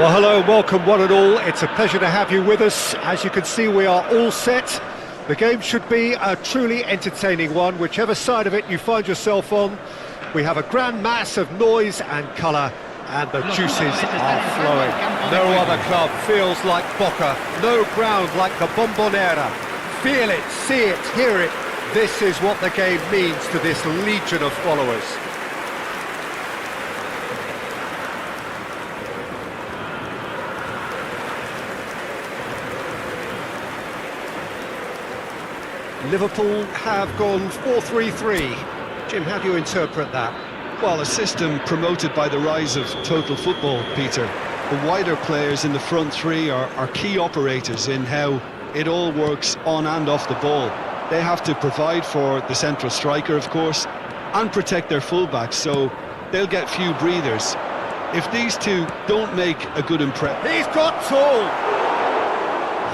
Well, hello and welcome one and all. It's a pleasure to have you with us. As you can see, we are all set. The game should be a truly entertaining one, whichever side of it you find yourself on. We have a grand mass of noise and colour, and the juices are flowing. No other club feels like Boca, no ground like the Bombonera. Feel it, see it, hear it. This is what the game means to this legion of followers. Liverpool have gone 4-3-3. Jim, how do you interpret that? Well, a system promoted by the rise of total football, Peter. The wider players in the front three are key operators in how it all works on and off the ball. They have to provide for the central striker, of course, and protect their fullbacks, so they'll get few breathers. If these two don't make a good impression... He's got tall!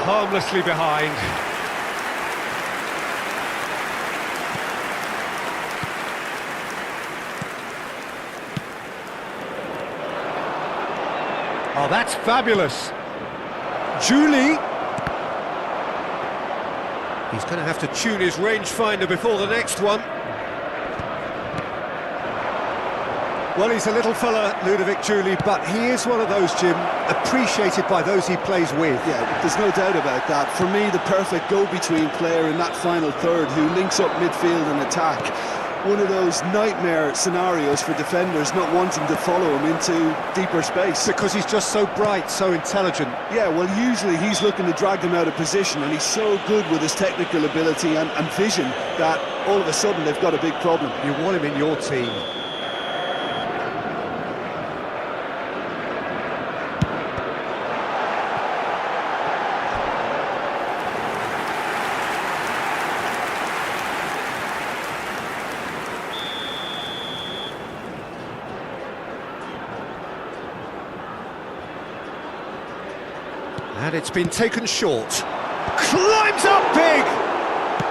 Harmlessly behind. Oh, that's fabulous. Julie. He's going to have to tune his rangefinder before the next one. Well, he's a little fella, Ludovic Julie, but he is one of those, Jim, appreciated by those he plays with. Yeah, there's no doubt about that. For me, the perfect go-between player in that final third who links up midfield and attack. One of those nightmare scenarios for defenders not wanting to follow him into deeper space. Because he's just so bright, so intelligent. Yeah, well, usually he's looking to drag them out of position, and he's so good with his technical ability and vision that all of a sudden they've got a big problem. You want him in your team. And it's been taken short. Climbs up big!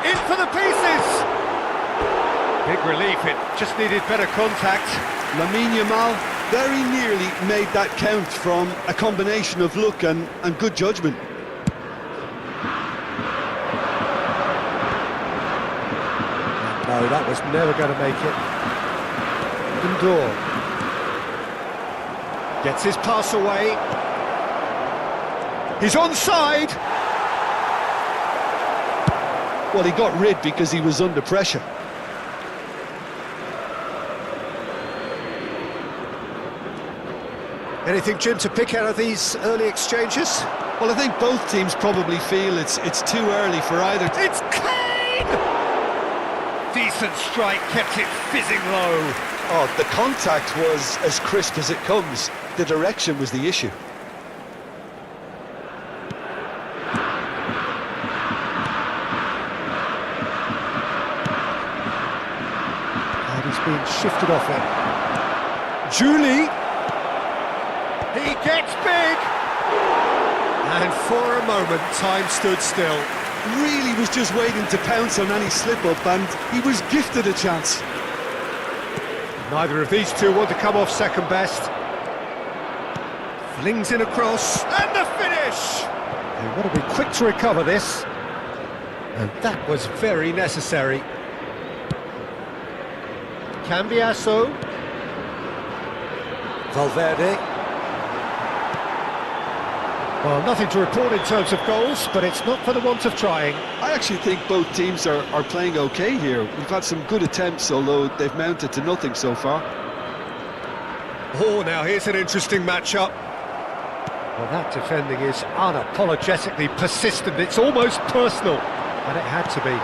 In for the pieces! Big relief, it just needed better contact. Lamine Yamal very nearly made that count from a combination of luck and good judgment. No, that was never going to make it. Indoor. Gets his pass away. He's onside! Well, he got rid because he was under pressure. Anything, Jim, to pick out of these early exchanges? Well, I think both teams probably feel it's too early for either. It's Kane! Decent strike, kept it fizzing low. Oh, the contact was as crisp as it comes. The direction was the issue. He's been shifted off it. Julie! He gets big! And for a moment, time stood still. Really was just waiting to pounce on any slip-up, and he was gifted a chance. Neither of these two want to come off second best. Flings in a cross, and the finish! They want to be quick to recover this. And that was very necessary. Cambiasso. Valverde. Well, nothing to report in terms of goals, but it's not for the want of trying. I actually think both teams are playing okay here. We've had some good attempts, although they've mounted to nothing so far. Oh, now here's an interesting matchup. Well, that defending is unapologetically persistent. It's almost personal, and it had to be.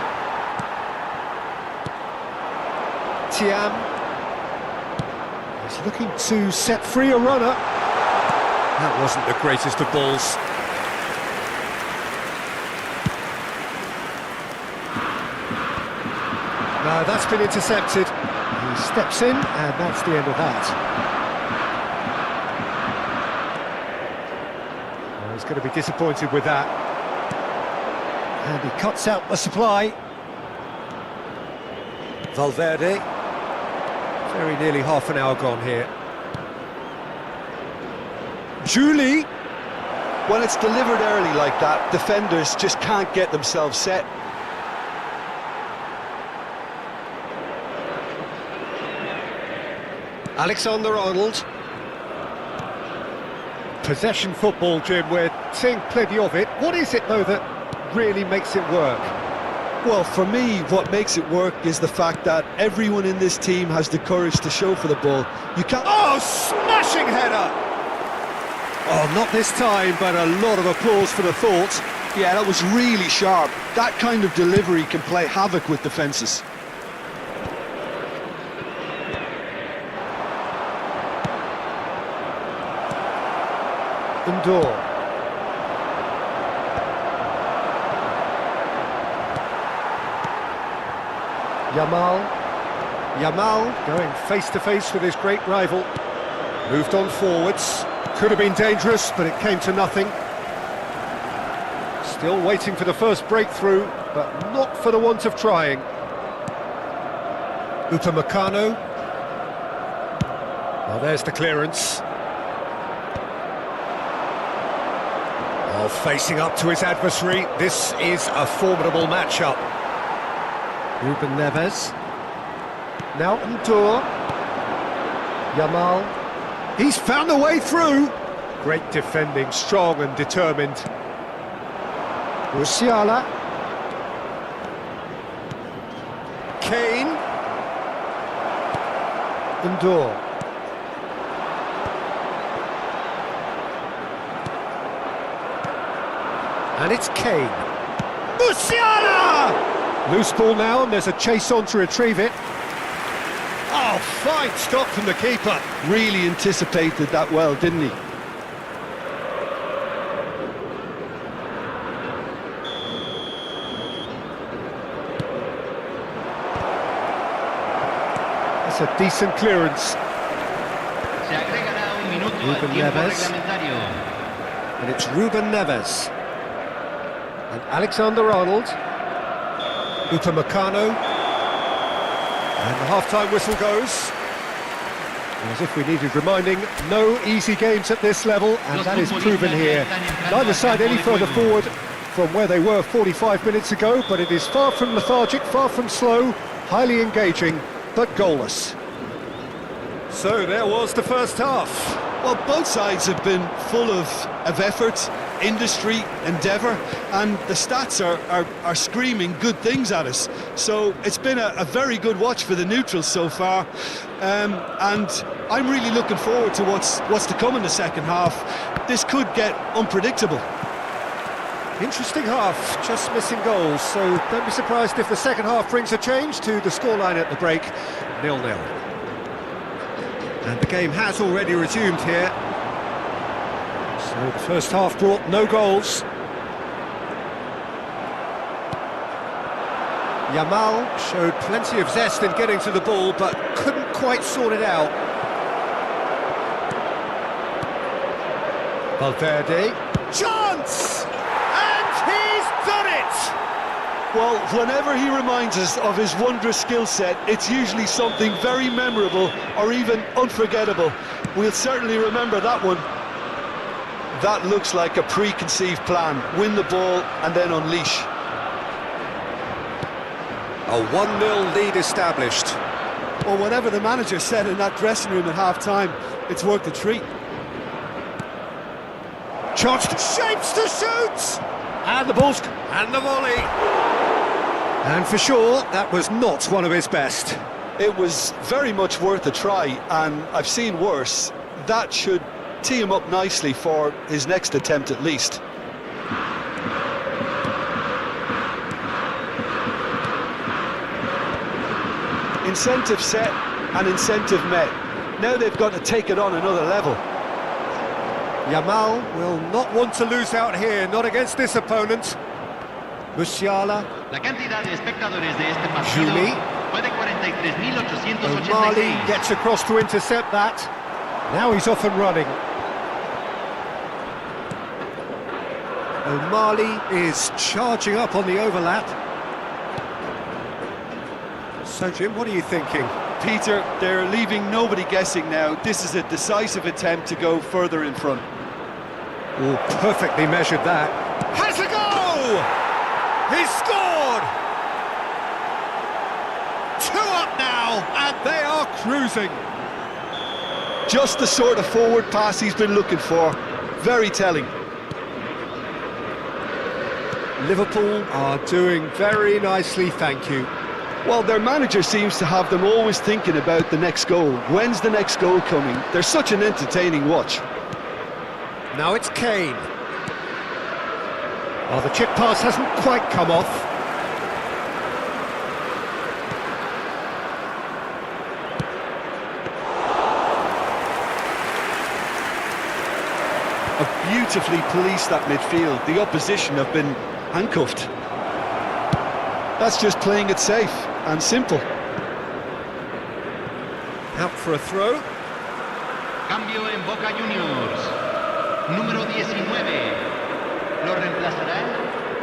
Thiam is looking to set free a runner. That wasn't the greatest of balls. No, that's been intercepted. He steps in, and that's the end of that. Well, he's going to be disappointed with that. And he cuts out the supply. Valverde. Very nearly half an hour gone here. Julie. When it's delivered early like that, defenders just can't get themselves set. Alexander-Arnold. Possession football, Jim, we're seeing plenty of it. What is it, though, that really makes it work? Well, for me, what makes it work is the fact that everyone in this team has the courage to show for the ball. You can't... Oh, smashing header! Oh, not this time, but a lot of applause for the thought. Yeah, that was really sharp. That kind of delivery can play havoc with defences. Ndor. Yamal going face to face with his great rival. Moved on forwards. Could have been dangerous, but it came to nothing. Still waiting for the first breakthrough, but not for the want of trying. Upamecano. Well, there's the clearance. Oh, facing up to his adversary. This is a formidable matchup. Ruben Neves. Now Ndor. Yamal. He's found a way through. Great defending, strong and determined. Musiala. Kane. Ndor. And it's Kane. Musiala! Loose ball now, and there's a chase on to retrieve it. Oh, fine stop from the keeper. Really anticipated that well, didn't he? That's a decent clearance. Se agregará un minuto al Ruben tiempo Neves. reglamentario. And it's Ruben Neves. And Alexander-Arnold. Upamecano. And the half-time whistle goes. As if we needed reminding, no easy games at this level, and that is proven here. Neither side any further forward from where they were 45 minutes ago, but it is far from lethargic, far from slow, highly engaging, but goalless. So there was the first half. Well, both sides have been full of effort, industry, endeavour, and the stats are screaming good things at us. So it's been a very good watch for the neutrals so far, and I'm really looking forward to what's to come in the second half. This could get unpredictable. Interesting half, just missing goals, so don't be surprised if the second half brings a change to the scoreline at the break, 0-0. And the game has already resumed here. So the first half brought no goals. Yamal showed plenty of zest in getting to the ball, but couldn't quite sort it out. Valverde. Chance! And he's done it! Well, whenever he reminds us of his wondrous skill set, it's usually something very memorable or even unforgettable. We'll certainly remember that one. That looks like a preconceived plan. Win the ball and then unleash. A 1-0 lead established. Well, whatever the manager said in that dressing room at half-time, it's worked a treat. Chance to shapes to shoot! And the ball's... and the volley! And for sure, that was not one of his best. It was very much worth a try, and I've seen worse. That should tee him up nicely for his next attempt at least. Incentive set and incentive met. Now they've got to take it on another level. Yamal will not want to lose out here, not against this opponent. Musiala. La cantidad de espectadores de este partido Julie. fue de 43.886. O'Malley gets across to intercept that. Now he's off and running. O'Malley is charging up on the overlap. So, Jim, what are you thinking? Peter, they're leaving nobody guessing now. This is a decisive attempt to go further in front. Oh, perfectly measured that. Has a go! He's scored! 2 up now, and they are cruising. Just the sort of forward pass he's been looking for. Very telling. Liverpool are doing very nicely, thank you. Well, their manager seems to have them always thinking about the next goal. When's the next goal coming? They're such an entertaining watch. Now it's Kane. Oh, the chip pass hasn't quite come off. Have beautifully policed that midfield. The opposition have been handcuffed. That's just playing it safe and simple. Out for a throw. Cambio en Boca Juniors. Número 19. Lo reemplazará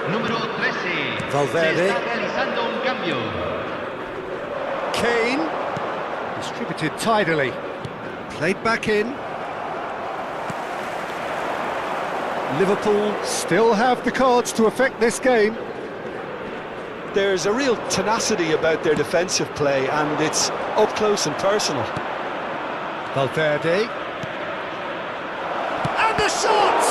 número 13. Valverde. Se está realizando un cambio. Kane. Distributed tidily. Played back in. Liverpool still have the cards to affect this game. There's a real tenacity about their defensive play, and it's up close and personal. Valverde. And the shot!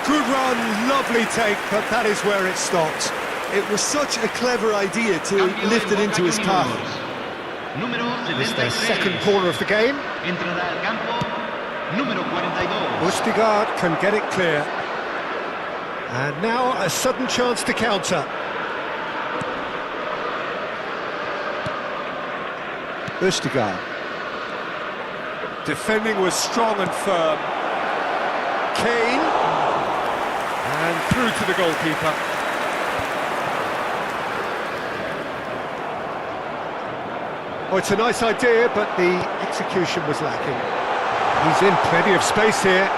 Good run, lovely take, but that is where it stopped. It was such a clever idea to Cambio lift en it into Boca his path. Juniors. Número It's their 73. second corner of the game. Entrará al campo número 42. Østigard can get it clear. And now a sudden chance to counter. Østigard. Defending was strong and firm. Kane. And through to the goalkeeper. Oh, it's a nice idea, but the execution was lacking. He's in plenty of space here.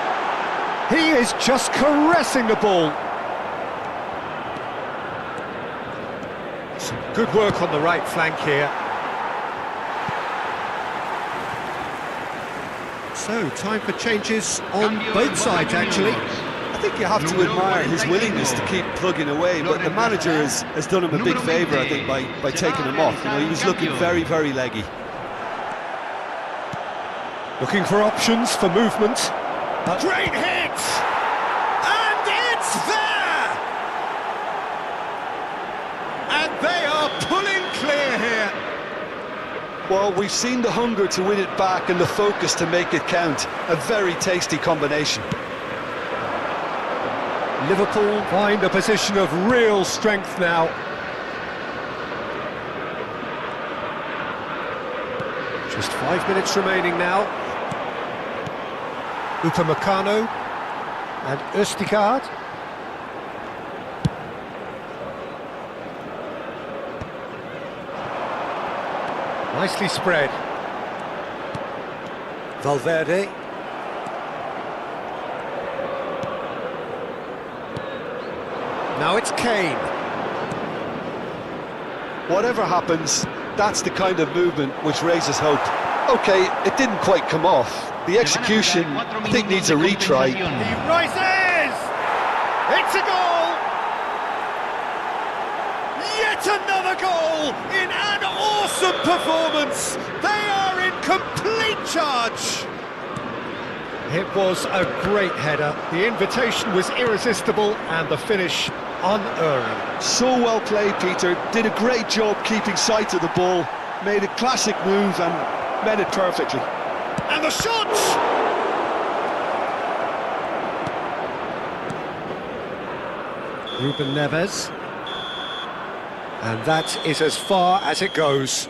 He is just caressing the ball. Some good work on the right flank here. So, time for changes on both sides, actually. I think you have to admire his willingness to keep plugging away, but the manager has done him a big favour, I think, by taking him off. You know, he was looking very, very leggy. Looking for options for movement. Great hit! And it's there! And they are pulling clear here. Well, we've seen the hunger to win it back and the focus to make it count. A very tasty combination. Liverpool find a position of real strength now. Just 5 minutes remaining now. Upamecano and Østigard. Nicely spread. Valverde. Now it's Kane. Whatever happens, that's the kind of movement which raises hope. Okay, it didn't quite come off. The execution, I think, needs a retry. He rises! It's a goal! Yet another goal in an awesome performance! They are in complete charge! It was a great header. The invitation was irresistible and the finish unerring. So well played, Peter. Did a great job keeping sight of the ball. Made a classic move and made it perfectly. And the shot! Ruben Neves. And that is as far as it goes.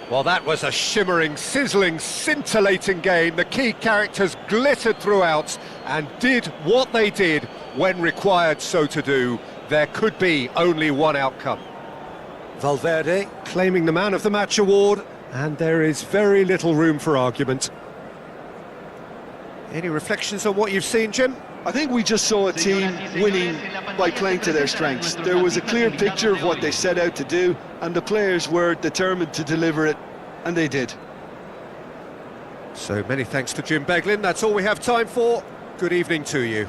Well, that was a shimmering, sizzling, scintillating game. The key characters glittered throughout and did what they did when required so to do. There could be only one outcome. Valverde claiming the Man of the Match award, and there is very little room for argument. Any reflections on what you've seen, Jim? I think we just saw a team winning by playing to their strengths. There was a clear picture of what they set out to do, and the players were determined to deliver it, and they did. So many thanks to Jim Beglin. That's all we have time for. good evening to you.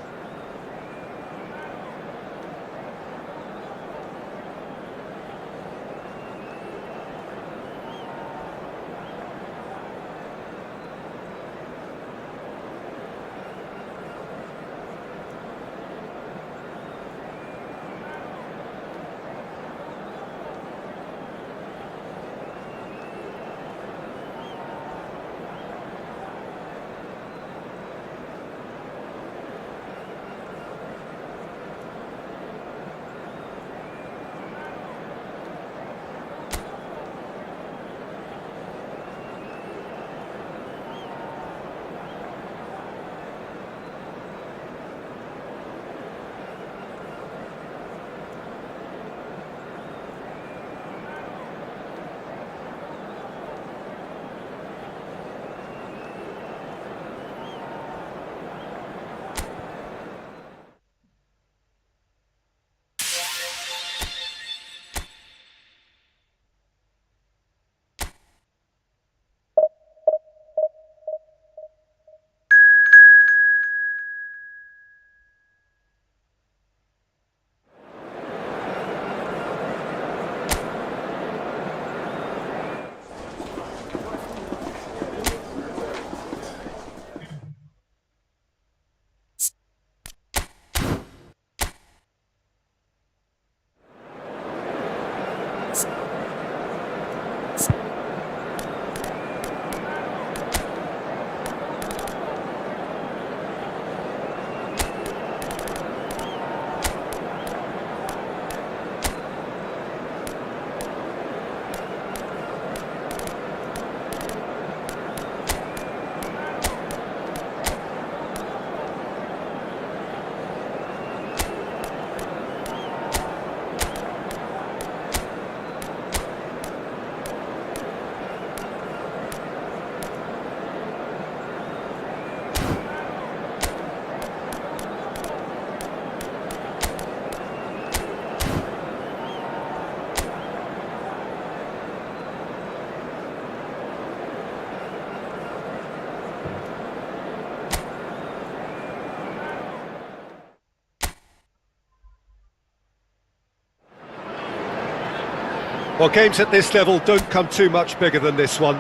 Well, games at this level don't come too much bigger than this one.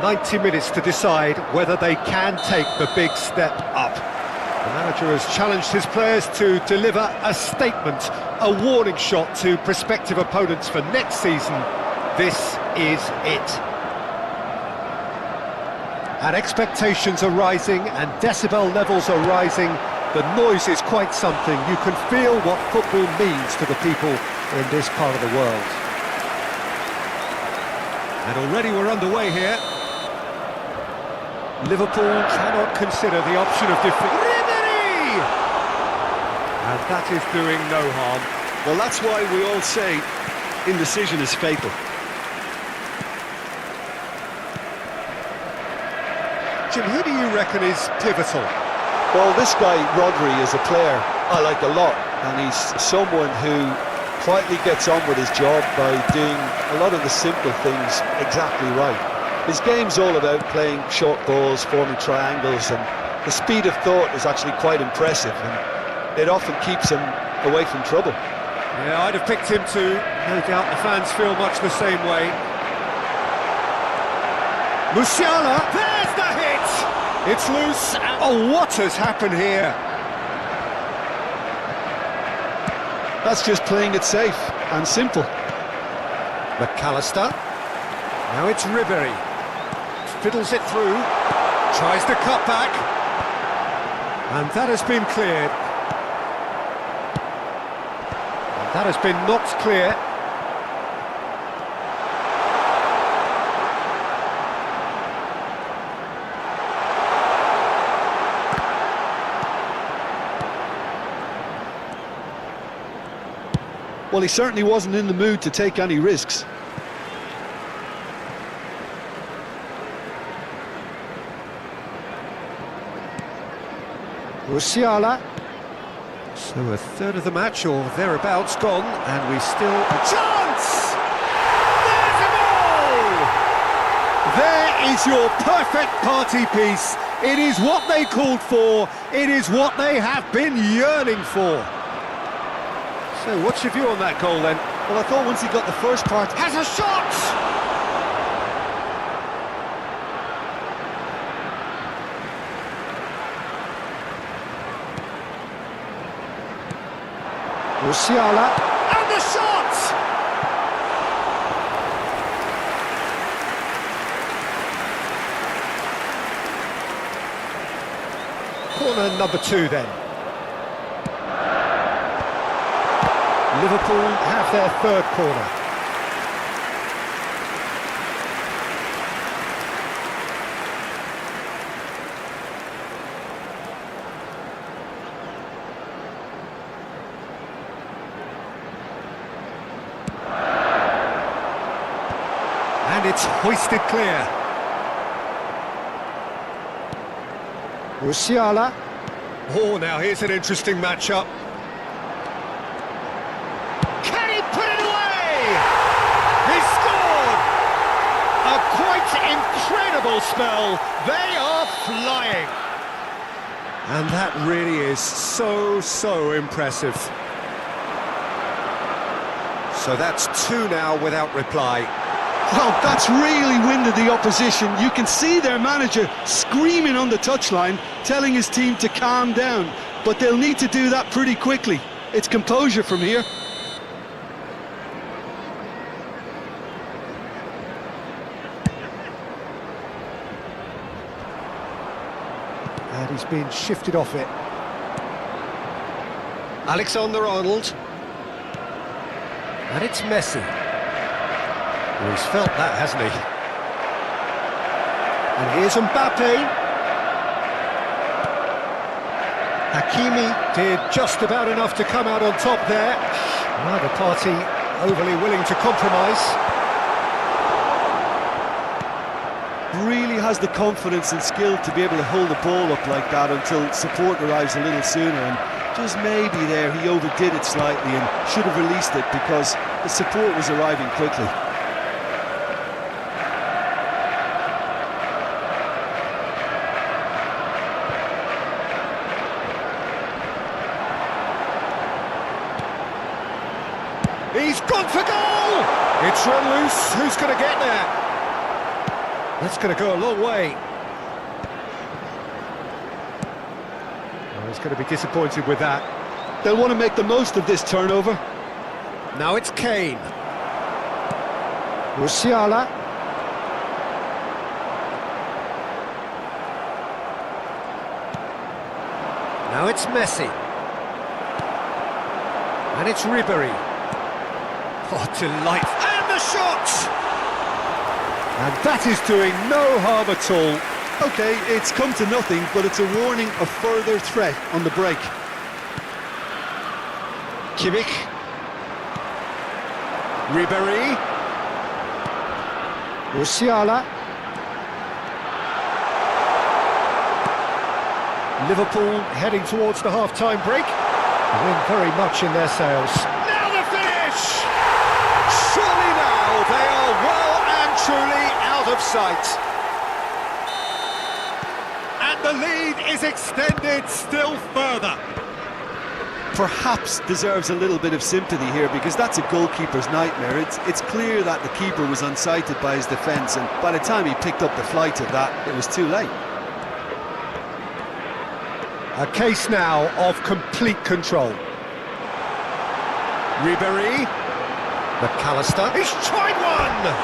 90 minutes to decide whether they can take the big step up. The manager has challenged his players to deliver a statement, a warning shot to prospective opponents for next season. This is it. And expectations are rising and decibel levels are rising. The noise is quite something. You can feel what football means to the people in this part of the world. And already we're underway here. Liverpool cannot consider the option of defeat. Ribery! And that is doing no harm. Well, that's why we all say indecision is fatal. Jim, who do you reckon is pivotal? Well, this guy, Rodri, is a player I like a lot, and he's someone who quietly gets on with his job by doing a lot of the simple things exactly right. His game's all about playing short balls, forming triangles, and the speed of thought is actually quite impressive, and it often keeps him away from trouble. Yeah, I'd have picked him too. No doubt the fans feel much the same way. Musiala, there's the hit! It's loose. Oh, what has happened here? That's just playing it safe and simple. McAllister. Now it's Ribery. Fiddles it through. Tries to cut back. And that has been cleared. And that has been knocked clear. Well, he certainly wasn't in the mood to take any risks. Musiala. So a third of the match or thereabouts gone, and we still... A chance! There's a goal! There is your perfect party piece. It is what they called for. It is what they have been yearning for. So what's your view on that goal then? Well, I thought once he got the first part... Has a shot! Musiala, and the shot! Corner number 2 then. Liverpool have their third corner. And it's hoisted clear. Musiala. Oh, now here's an interesting matchup. Can he put it away? He scored! A quite incredible spell. They are flying. And that really is so impressive. So that's 2 now without reply. Well, that's really winded the opposition. You can see their manager screaming on the touchline, telling his team to calm down. But they'll need to do that pretty quickly. It's composure from here. And he's been shifted off it. Alexander-Arnold. And it's Messi. Well, he's felt that, hasn't he? And here's Mbappe. Hakimi did just about enough to come out on top there. Neither party overly willing to compromise. Really has the confidence and skill to be able to hold the ball up like that until support arrives a little sooner, and just maybe there he overdid it slightly and should have released it because the support was arriving quickly. He's gone for goal! It's run loose. Who's going to get there? That's going to go a long way. Oh, he's going to be disappointed with that. They'll want to make the most of this turnover. Now it's Kane. Musiala. Now it's Messi. And it's Ribery. Oh, delightful. And the shot! And that is doing no harm at all. Okay, it's come to nothing, but it's a warning of further threat on the break. Kimmich. Ribery. Musiala. Liverpool heading towards the half-time break. The wind very much in their sails. Now the finish! Surely now they are well and truly out of sight. And the lead is extended still further. Perhaps deserves a little bit of sympathy here because that's a goalkeeper's nightmare. It's clear that the keeper was unsighted by his defence, and by the time he picked up the flight of that, it was too late. A case now of complete control. Ribery. McAllister. He's tried one!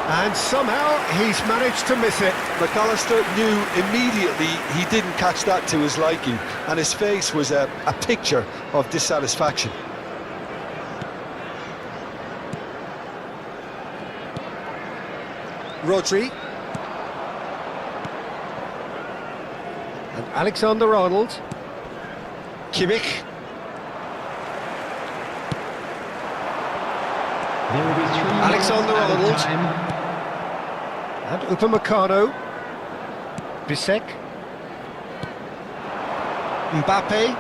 And somehow he's managed to miss it. McAllister knew immediately he didn't catch that to his liking, and his face was a picture of dissatisfaction. Rodri. And Alexander-Arnold. Kimmich. Alexander-Arnold. And Upamecano. Bisek. Mbappe.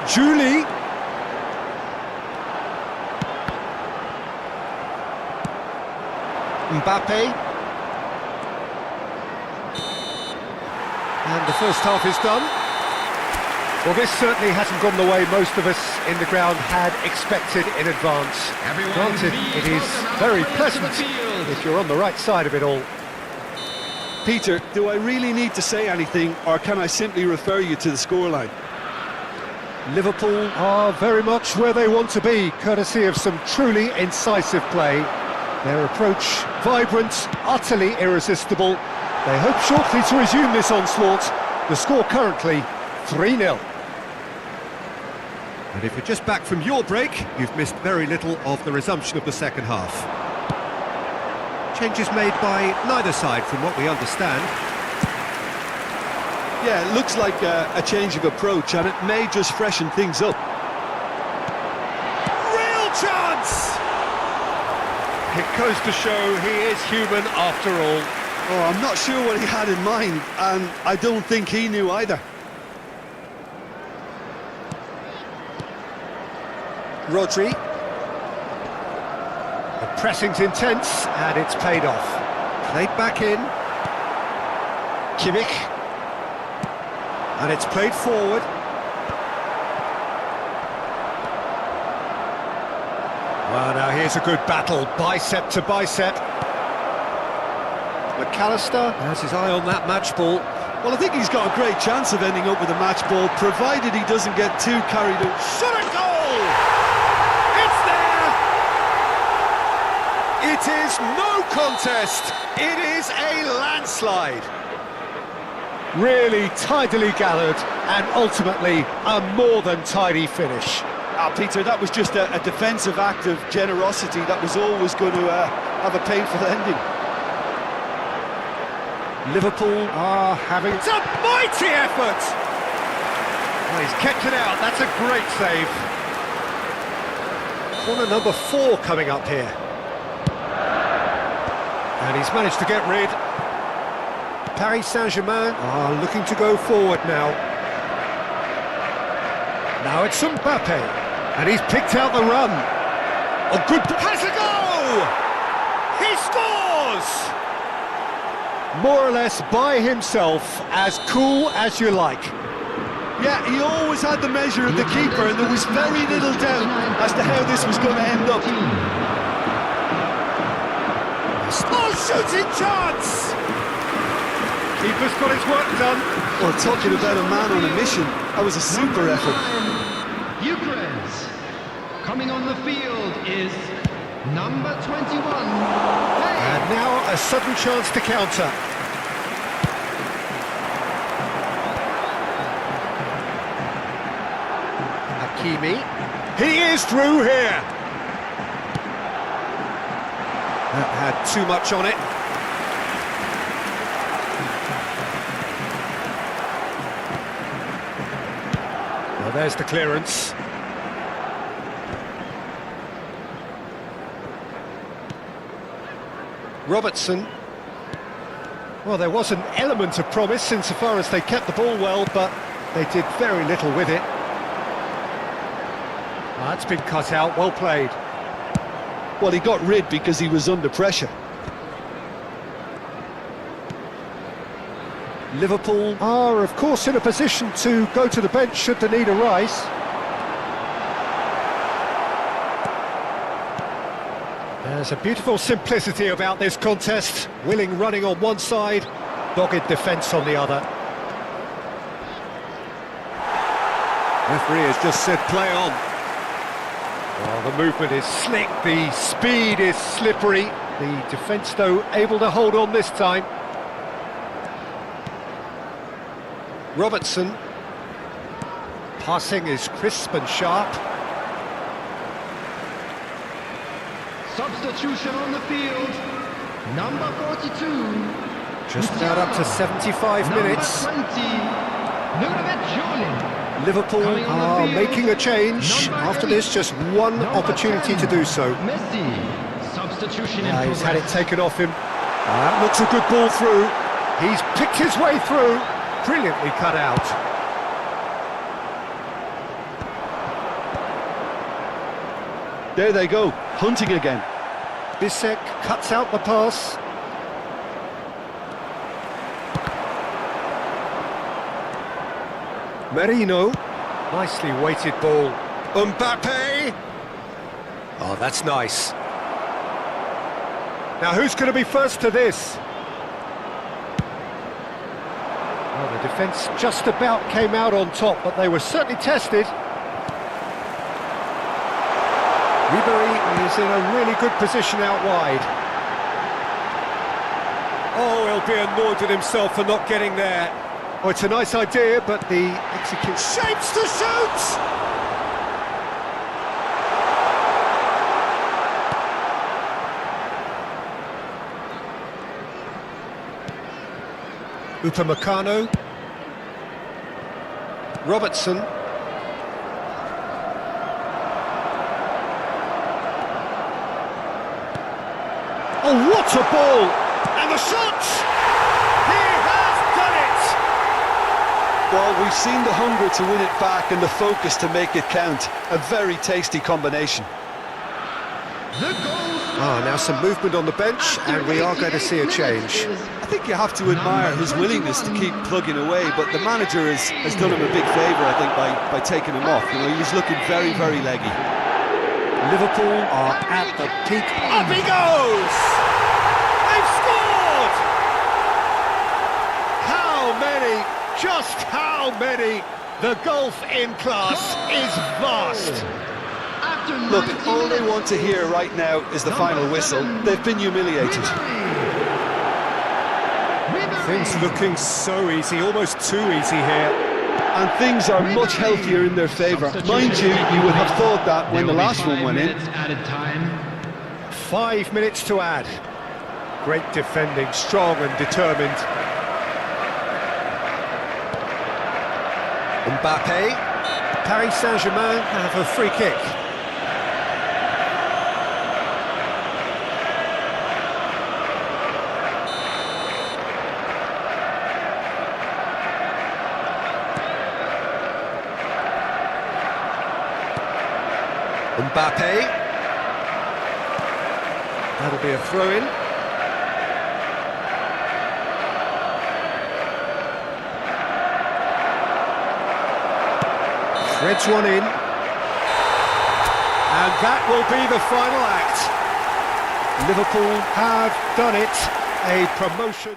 Juli. Mbappe. And the first half is done. Well, this certainly hasn't gone the way most of us in the ground had expected in advance. Granted, it is very pleasant if you're on the right side of it all. Peter, do I really need to say anything, or can I simply refer you to the scoreline? Liverpool are very much where they want to be, courtesy of some truly incisive play. Their approach vibrant, utterly irresistible. They hope shortly to resume this onslaught. The score currently 3-0. And if you're just back from your break, you've missed very little of the resumption of the second half. Changes made by neither side from what we understand. Yeah, it looks like a change of approach, and it may just freshen things up. Real chance! It goes to show he is human after all. Oh, I'm not sure what he had in mind, and I don't think he knew either. Rodri. The pressing's intense, and it's paid off. Played back in. Kimmich. And it's played forward. Well, now here's a good battle, bicep to bicep. McAllister has his eye on that match ball. Well, I think he's got a great chance of ending up with a match ball, provided he doesn't get too carried away. Shot a goal! It's there! It is no contest. It is a landslide. Really tidily gathered, and ultimately a more than tidy finish. Peter, that was just a defensive act of generosity that was always going to have a painful ending. Liverpool are having... It's a mighty effort! Well, he's kept it out, that's a great save. Corner number 4 coming up here. And he's managed to get rid. Paris Saint-Germain are looking to go forward now. Now it's Mbappe, and he's picked out the run. A good... Has a goal! He scores! More or less by himself, as cool as you like. Yeah, he always had the measure of the keeper, and there was very little doubt as to how this was going to end up. Oh, shooting chance! Keeper's got his work done. Well, talking about a man on a mission, that was a super effort. Gyökeres. Coming on the field is number 21. And now a sudden chance to counter. Hakimi. He is through here. That had too much on it. Well, there's the clearance. Robertson. Well, there was an element of promise insofar as they kept the ball well, but they did very little with it. That's been cut out, well played. Well, he got rid because he was under pressure. Liverpool are, of course, in a position to go to the bench should the need arise. There's a beautiful simplicity about this contest. Willing running on one side, dogged defence on the other. Referee has just said play on. Well, the movement is slick, the speed is slippery. The defence, though, able to hold on this time. Robertson. Passing is crisp and sharp. Substitution on the field. Number 42. Just about up to 75 minutes. Number 20. Nurovic Jolin. Liverpool are making a change. After this, just one opportunity to do so. Messi. Substitution in He's had it progress. taken off him. That looks a good ball through. He's picked his way through. Brilliantly cut out. There they go, hunting again. Bissek cuts out the pass. Merino. Nicely weighted ball. Mbappe. Oh, that's nice. Now who's going to be first to this? Well, the defence just about came out on top, but they were certainly tested. Ribery is in a really good position out wide. Oh, he'll be annoyed at himself for not getting there. Oh, it's a nice idea, but the execute shapes to shoot! Upamecano. Robertson. Oh, what a ball! And the shot! He has done it! Well, we've seen the hunger to win it back and the focus to make it count. A very tasty combination. The goal. Now some movement on the bench, and we are going to see a change. I think you have to admire his willingness to keep plugging away, but the manager has done him a big favour, I think, by taking him off. You know, he was looking very, very leggy. Liverpool are at the peak. Up he goes! They've scored! How many? Just how many? The gulf in class is vast. Look, all they want to hear right now is the final whistle. They've been humiliated. Things looking so easy, almost too easy here. And things are much healthier in their favour. Mind you, you would have thought that when the last one went in. Added time. 5 minutes to add. Great defending, strong and determined. Mbappe. Paris Saint-Germain have a free kick. Mbappe. That'll be a throw-in. Threads one in. And that will be the final act. Liverpool have done it. A promotion.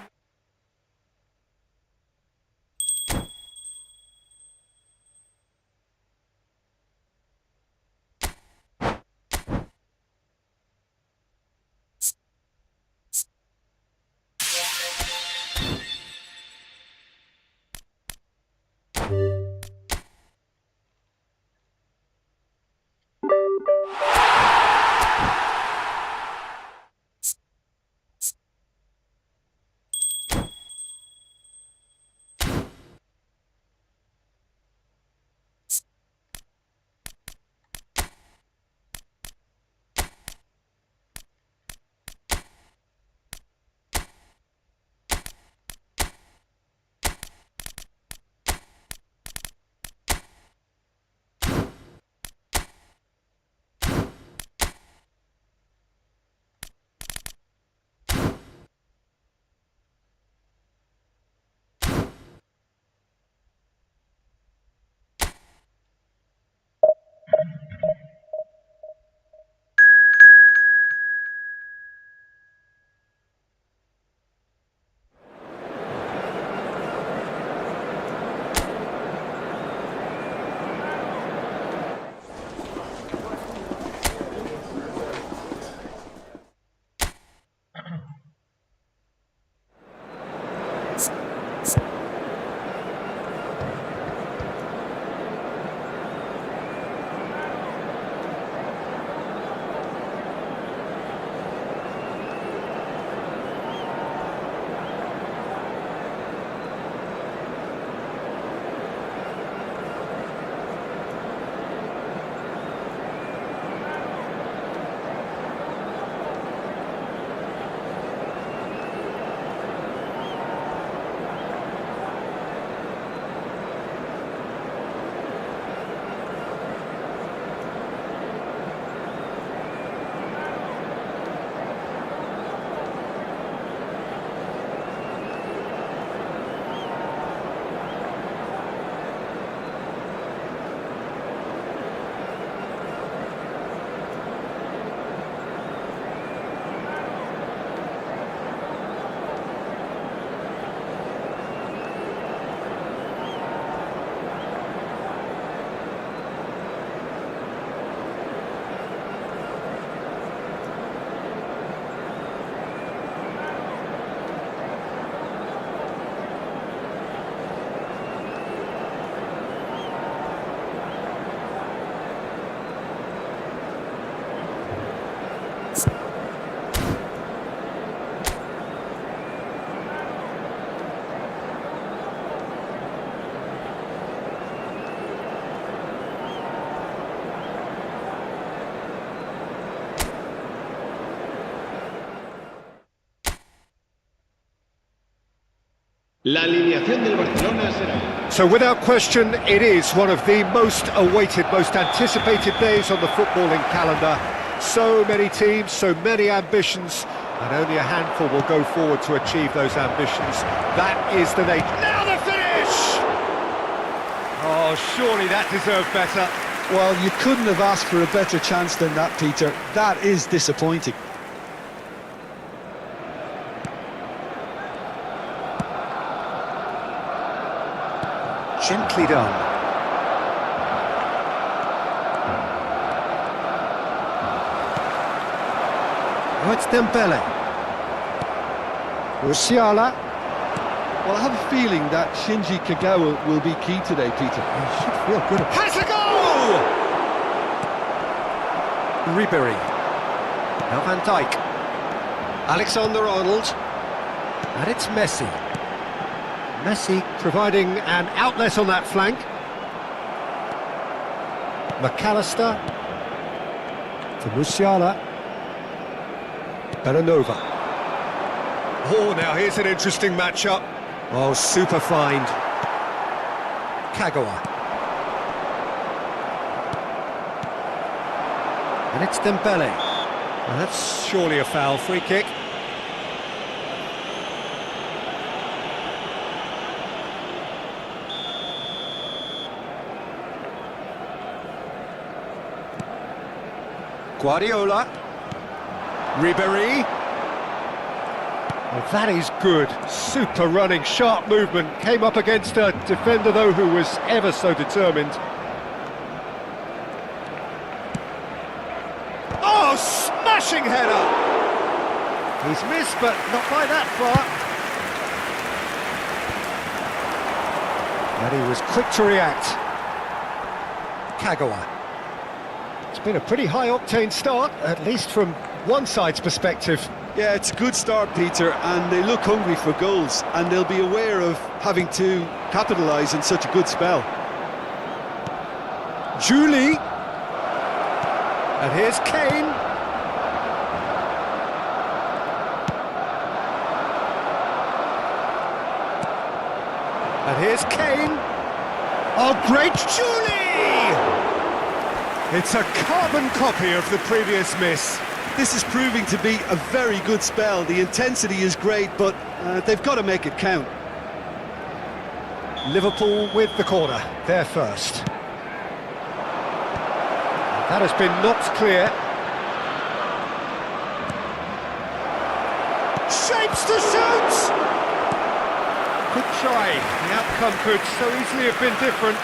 La alineación del Barcelona será... So without question, it is one of the most awaited, most anticipated days on the footballing calendar. So many teams, so many ambitions, and only a handful will go forward to achieve those ambitions. That is the nature. Now the finish! Oh, surely that deserved better. Well, you couldn't have asked for a better chance than that, Peter. That is disappointing. Gently done. Oh, it's Dembele. Musiala. Well, I have a feeling that Shinji Kagawa will be key today, Peter. He should feel good. Has a goal! Ribéry. Now Van Dijk. Alexander-Arnold. And it's Messi. Messi providing an outlet on that flank. McAllister. For Musiala. Belanova. Oh, now here's an interesting matchup. Oh, super find. Kagawa. And it's Dembele. Well, that's surely a foul. Free kick. Guardiola. Ribéry. Well, that is good. Super running, sharp movement. Came up against a defender, though, who was ever so determined. Oh, smashing header! He's missed, but not by that far. And he was quick to react. Kagawa. It's been a pretty high-octane start, at least from one side's perspective. Yeah, it's a good start, Peter, and they look hungry for goals, and they'll be aware of having to capitalise in such a good spell. Julie. And here's Kane. And here's Kane. Oh, great Julie! It's a carbon copy of the previous miss. This is proving to be a very good spell. The intensity is great, but they've got to make it count. Liverpool with the corner, there first. That has been knocked clear. Shapes to shoot! Quick try. The outcome could so easily have been different.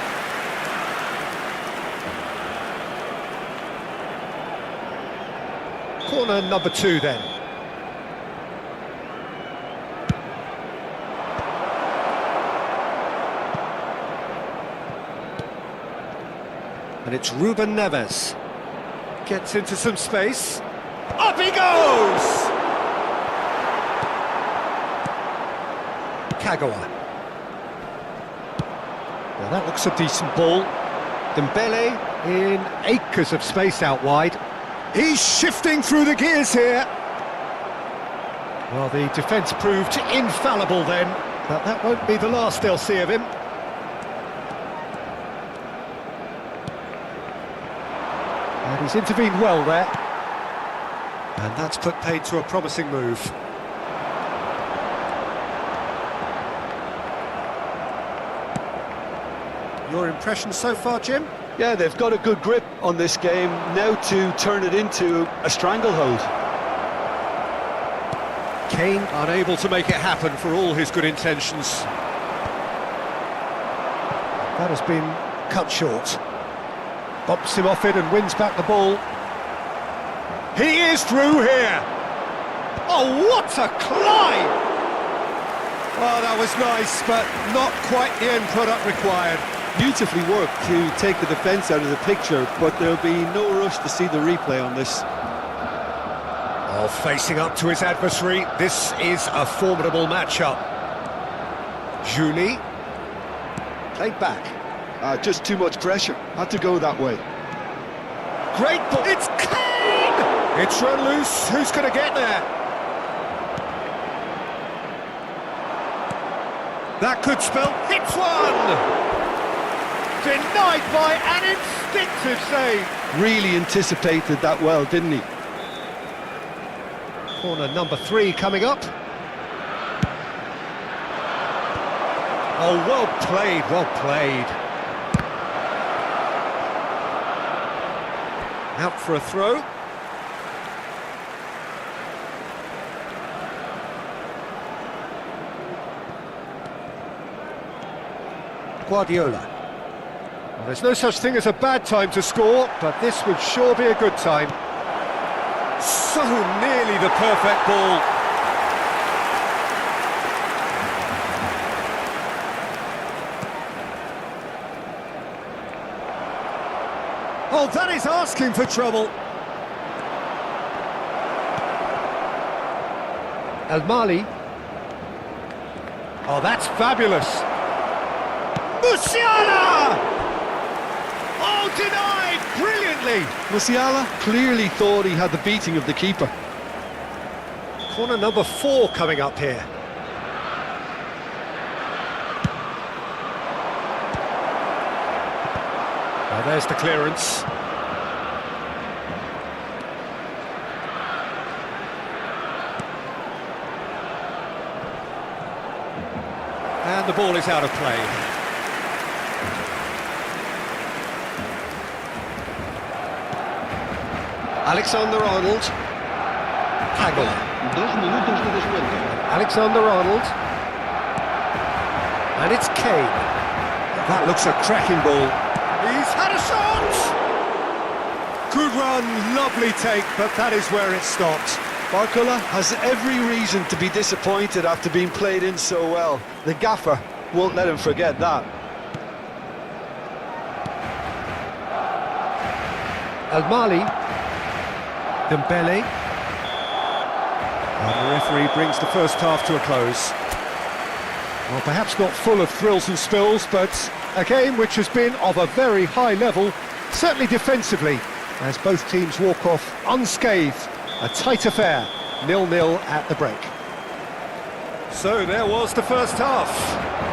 Corner number 2 then. And it's Ruben Neves. Gets into some space. Up he goes! Kagawa. Well, that looks a decent ball. Dembele in acres of space out wide. He's shifting through the gears here. Well, the defence proved infallible then, but that won't be the last they'll see of him. And he's intervened well there. And that's put paid to a promising move. Your impression so far, Jim? Yeah, they've got a good grip on this game, now to turn it into a stranglehold. Kane unable to make it happen for all his good intentions. That has been cut short. Bumps him off it and wins back the ball. He is through here! Oh, what a climb! Oh, that was nice, but not quite the end product required. Beautifully worked to take the defence out of the picture, but there'll be no rush to see the replay on this. Oh, facing up to his adversary, this is a formidable matchup. Julie. Played back. Just too much pressure. Had to go that way. Great ball. It's Kane! It's run loose. Who's going to get there? That could spell hits one! Denied by an instinctive save. Really anticipated that well, didn't he? Corner number 3 coming up. Oh, well played, well played. Out for a throw. Guardiola. Well, there's no such thing as a bad time to score, but this would sure be a good time. So nearly the perfect ball. Oh, that is asking for trouble. El Mali. Oh, that's fabulous. Musiala! Oh, denied brilliantly. Musiala clearly thought he had the beating of the keeper. Corner number 4 coming up here. Well, there's the clearance. And the ball is out of play. Alexander-Arnold. Hagel. 2 minutos de descuento. Alexander-Arnold. And it's Kane. That looks a cracking ball. He's had a shot! Good run, lovely take, but that is where it stopped. Barcola has every reason to be disappointed after being played in so well. The gaffer won't let him forget that. El Mali. Dembele. And the referee brings the first half to a close. Well, perhaps not full of thrills and spills, but a game which has been of a very high level, certainly defensively, as both teams walk off unscathed. A tight affair, 0-0 at the break. So there was the first half.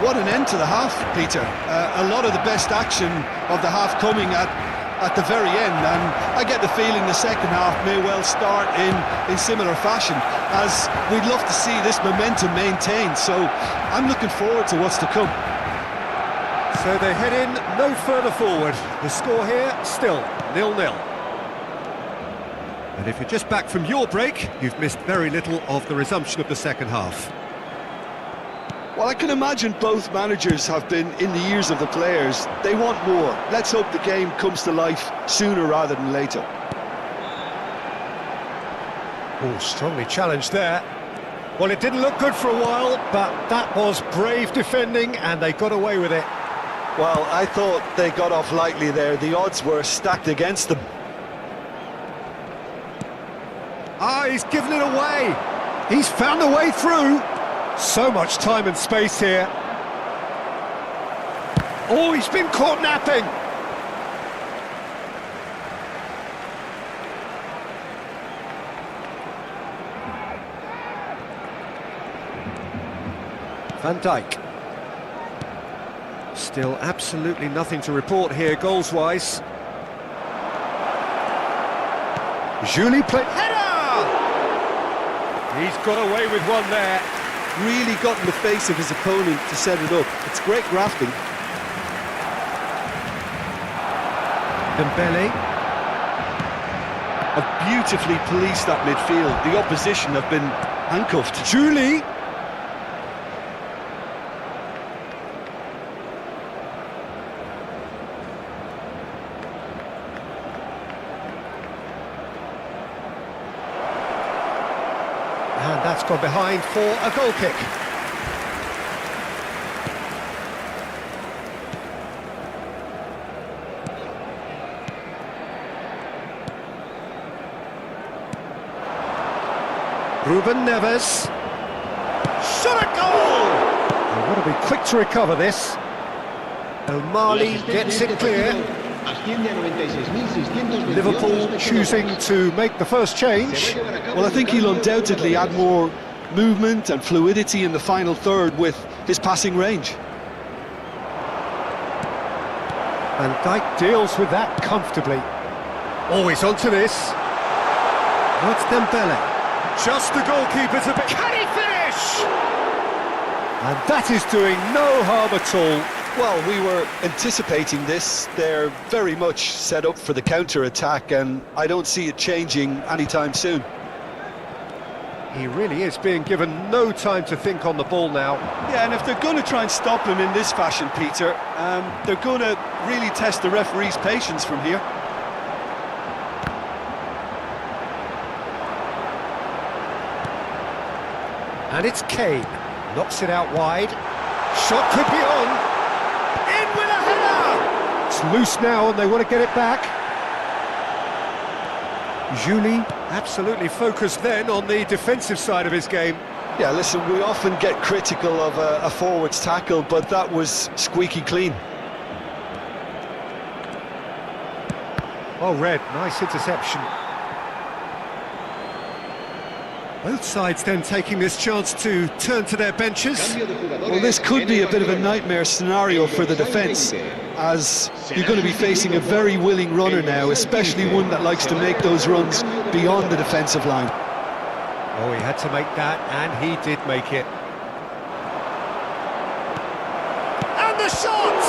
What an end to the half, Peter. A lot of the best action of the half coming at the very end, and I get the feeling the second half may well start in similar fashion, as we'd love to see this momentum maintained, so I'm looking forward to what's to come. So they head in no further forward. The score here, still 0-0. And if you're just back from your break, you've missed very little of the resumption of the second half. Well, I can imagine both managers have been in the ears of the players. They want more. Let's hope the game comes to life sooner rather than later. Oh, strongly challenged there. Well, it didn't look good for a while, but that was brave defending, and they got away with it. Well, I thought they got off lightly there. The odds were stacked against them. Ah, he's given it away. He's found a way through. So much time and space here. Oh, he's been caught napping. Van Dijk. Still absolutely nothing to report here goals-wise. Julie play... Header! He's got away with one there. Really got in the face of his opponent to set it up. It's great grafting. Dembele. Have beautifully policed that midfield. The opposition have been handcuffed. Julie. And that's gone behind for a goal kick. Ruben Neves. Shot a goal! They want to be quick to recover this. El Mali gets it clear. Liverpool choosing to make the first change. Well, I think he'll undoubtedly add more movement and fluidity in the final third with his passing range. Van Dijk deals with that comfortably. Always onto this. Now it's Dembele. Just the goalkeeper to... Can he finish? And that is doing no harm at all. Well, we were anticipating this. They're very much set up for the counter-attack, and I don't see it changing anytime soon. He really is being given no time to think on the ball now. Yeah, and if they're going to try and stop him in this fashion, Peter, they're going to really test the referee's patience from here. And it's Kane. Knocks it out wide. Shot could be on. In with a header! It's loose now and they want to get it back. Julie absolutely focused then on the defensive side of his game. Yeah, listen, we often get critical of a forward's tackle, but that was squeaky clean. Well read, nice interception. Both sides then taking this chance to turn to their benches. Well, this could be a bit of a nightmare scenario for the defence, as you're going to be facing a very willing runner now, especially one that likes to make those runs beyond the defensive line. Oh, he had to make that, and he did make it. And the shot!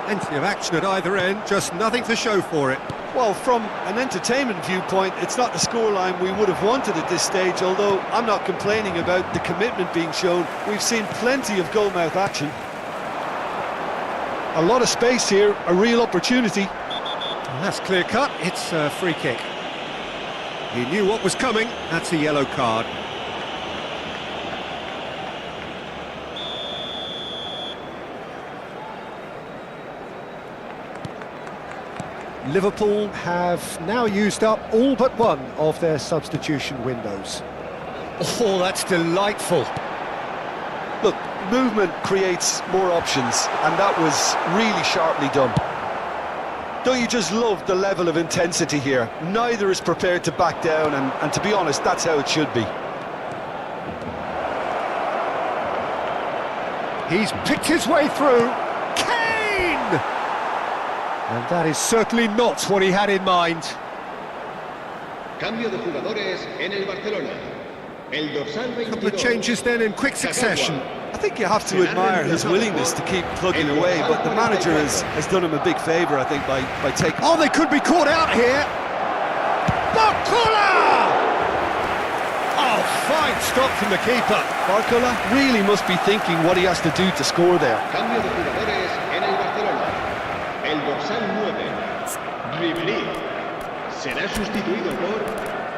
Plenty of action at either end, just nothing to show for it. Well, from an entertainment viewpoint, it's not the scoreline we would have wanted at this stage, although I'm not complaining about the commitment being shown. We've seen plenty of goal-mouth action. A lot of space here, a real opportunity. And that's clear-cut, it's a free kick. He knew what was coming, that's a yellow card. Liverpool have now used up all but one of their substitution windows. Oh, that's delightful. Look, movement creates more options, and that was really sharply done. Don't you just love the level of intensity here? Neither is prepared to back down, and to be honest, that's how it should be. He's picked his way through. Kane! And that is certainly not what he had in mind. Cambio de jugadores en el Barcelona. El dorsal 22. Couple of changes then in quick succession. I think you have to admire his willingness to keep plugging away, but the manager has done him a big favour, I think, by taking... Oh, they could be caught out here. Barcola! Oh, fine stop from the keeper. Barcola really must be thinking what he has to do to score there. Cambio de jugadores en el Barcelona. El dorsal 9, Ribéry, será sustituido por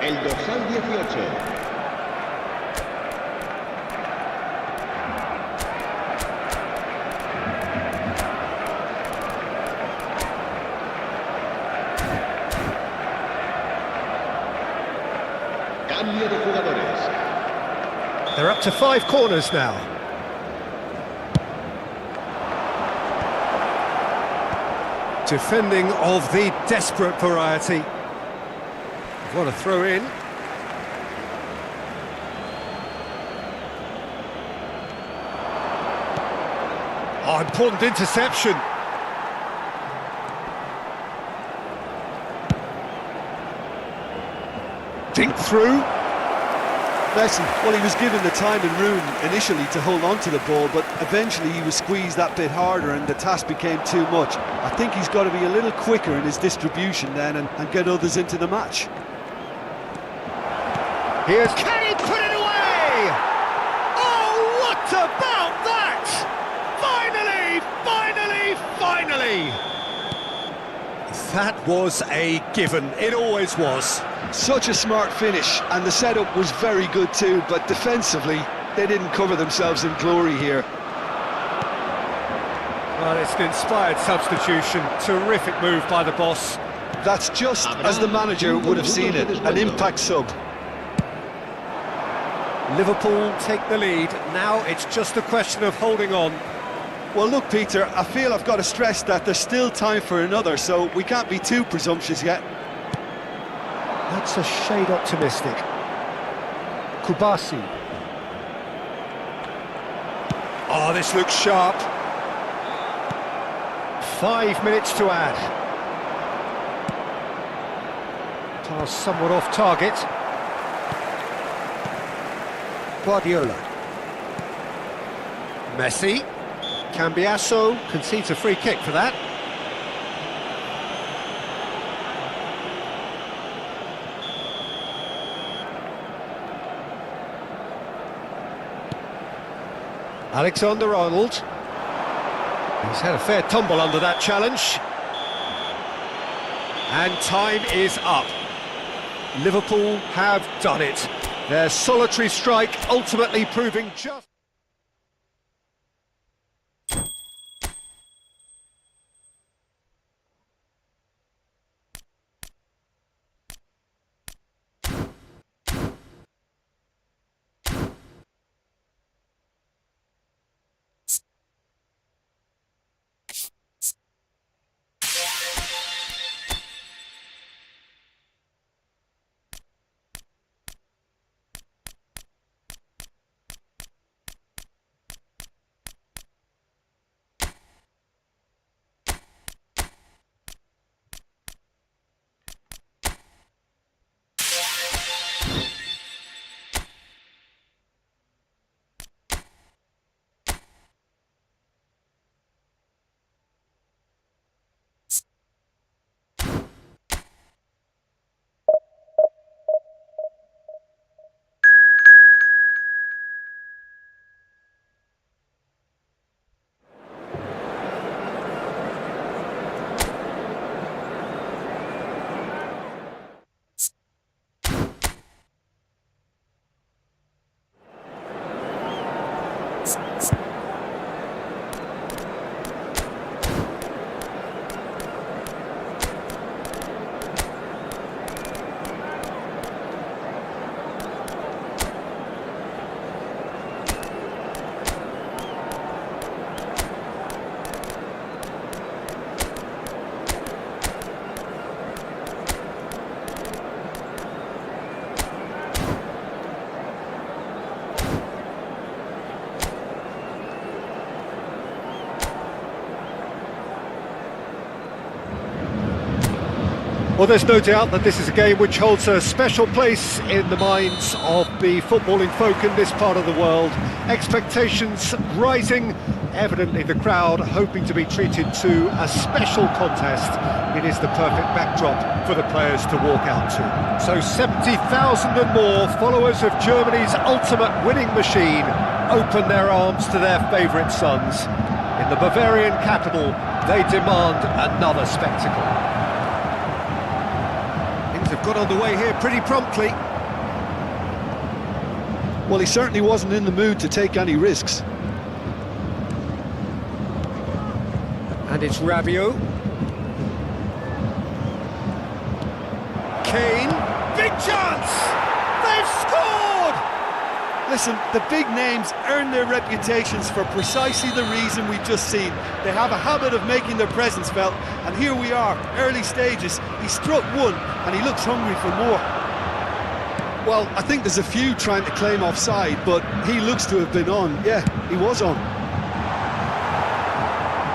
el dorsal 18. Cambio de jugadores. They're up to 5 corners now. Defending of the desperate variety. What a throw in. Oh, important interception. Dink through. Listen, well, he was given the time and room initially to hold on to the ball, but eventually he was squeezed that bit harder and the task became too much. I think he's got to be a little quicker in his distribution then and get others into the match. Here's... Can he put it away? Oh, what about that? Finally! That was a given. It always was. Such a smart finish, and the setup was very good too, but defensively they didn't cover themselves in glory here. Well, it's an inspired substitution. Terrific move by the boss. That's just as the manager would have seen it, an impact sub. Liverpool take the lead. Now it's just a question of holding on. Well, look, Peter, I feel I've got to stress that there's still time for another, so we can't be too presumptuous yet. That's a shade optimistic. Kubasi. Oh, this looks sharp. 5 minutes to add. Pass somewhat off target. Guardiola. Messi. Cambiasso concedes a free kick for that. Alexander-Arnold. He's had a fair tumble under that challenge. And time is up. Liverpool have done it. Their solitary strike ultimately proving just... Well, there's no doubt that this is a game which holds a special place in the minds of the footballing folk in this part of the world. Expectations rising, evidently the crowd hoping to be treated to a special contest. It is the perfect backdrop for the players to walk out to. So 70,000 and more followers of Germany's ultimate winning machine open their arms to their favourite sons. In the Bavarian capital, they demand another spectacle. Have got underway here pretty promptly. Well, he certainly wasn't in the mood to take any risks. And it's Rabiot. Kane. Big chance! They've scored! Listen, the big names earn their reputations for precisely the reason we've just seen. They have a habit of making their presence felt, and here we are, early stages. He struck one, and he looks hungry for more. Well, I think there's a few trying to claim offside, but he looks to have been on. Yeah, he was on.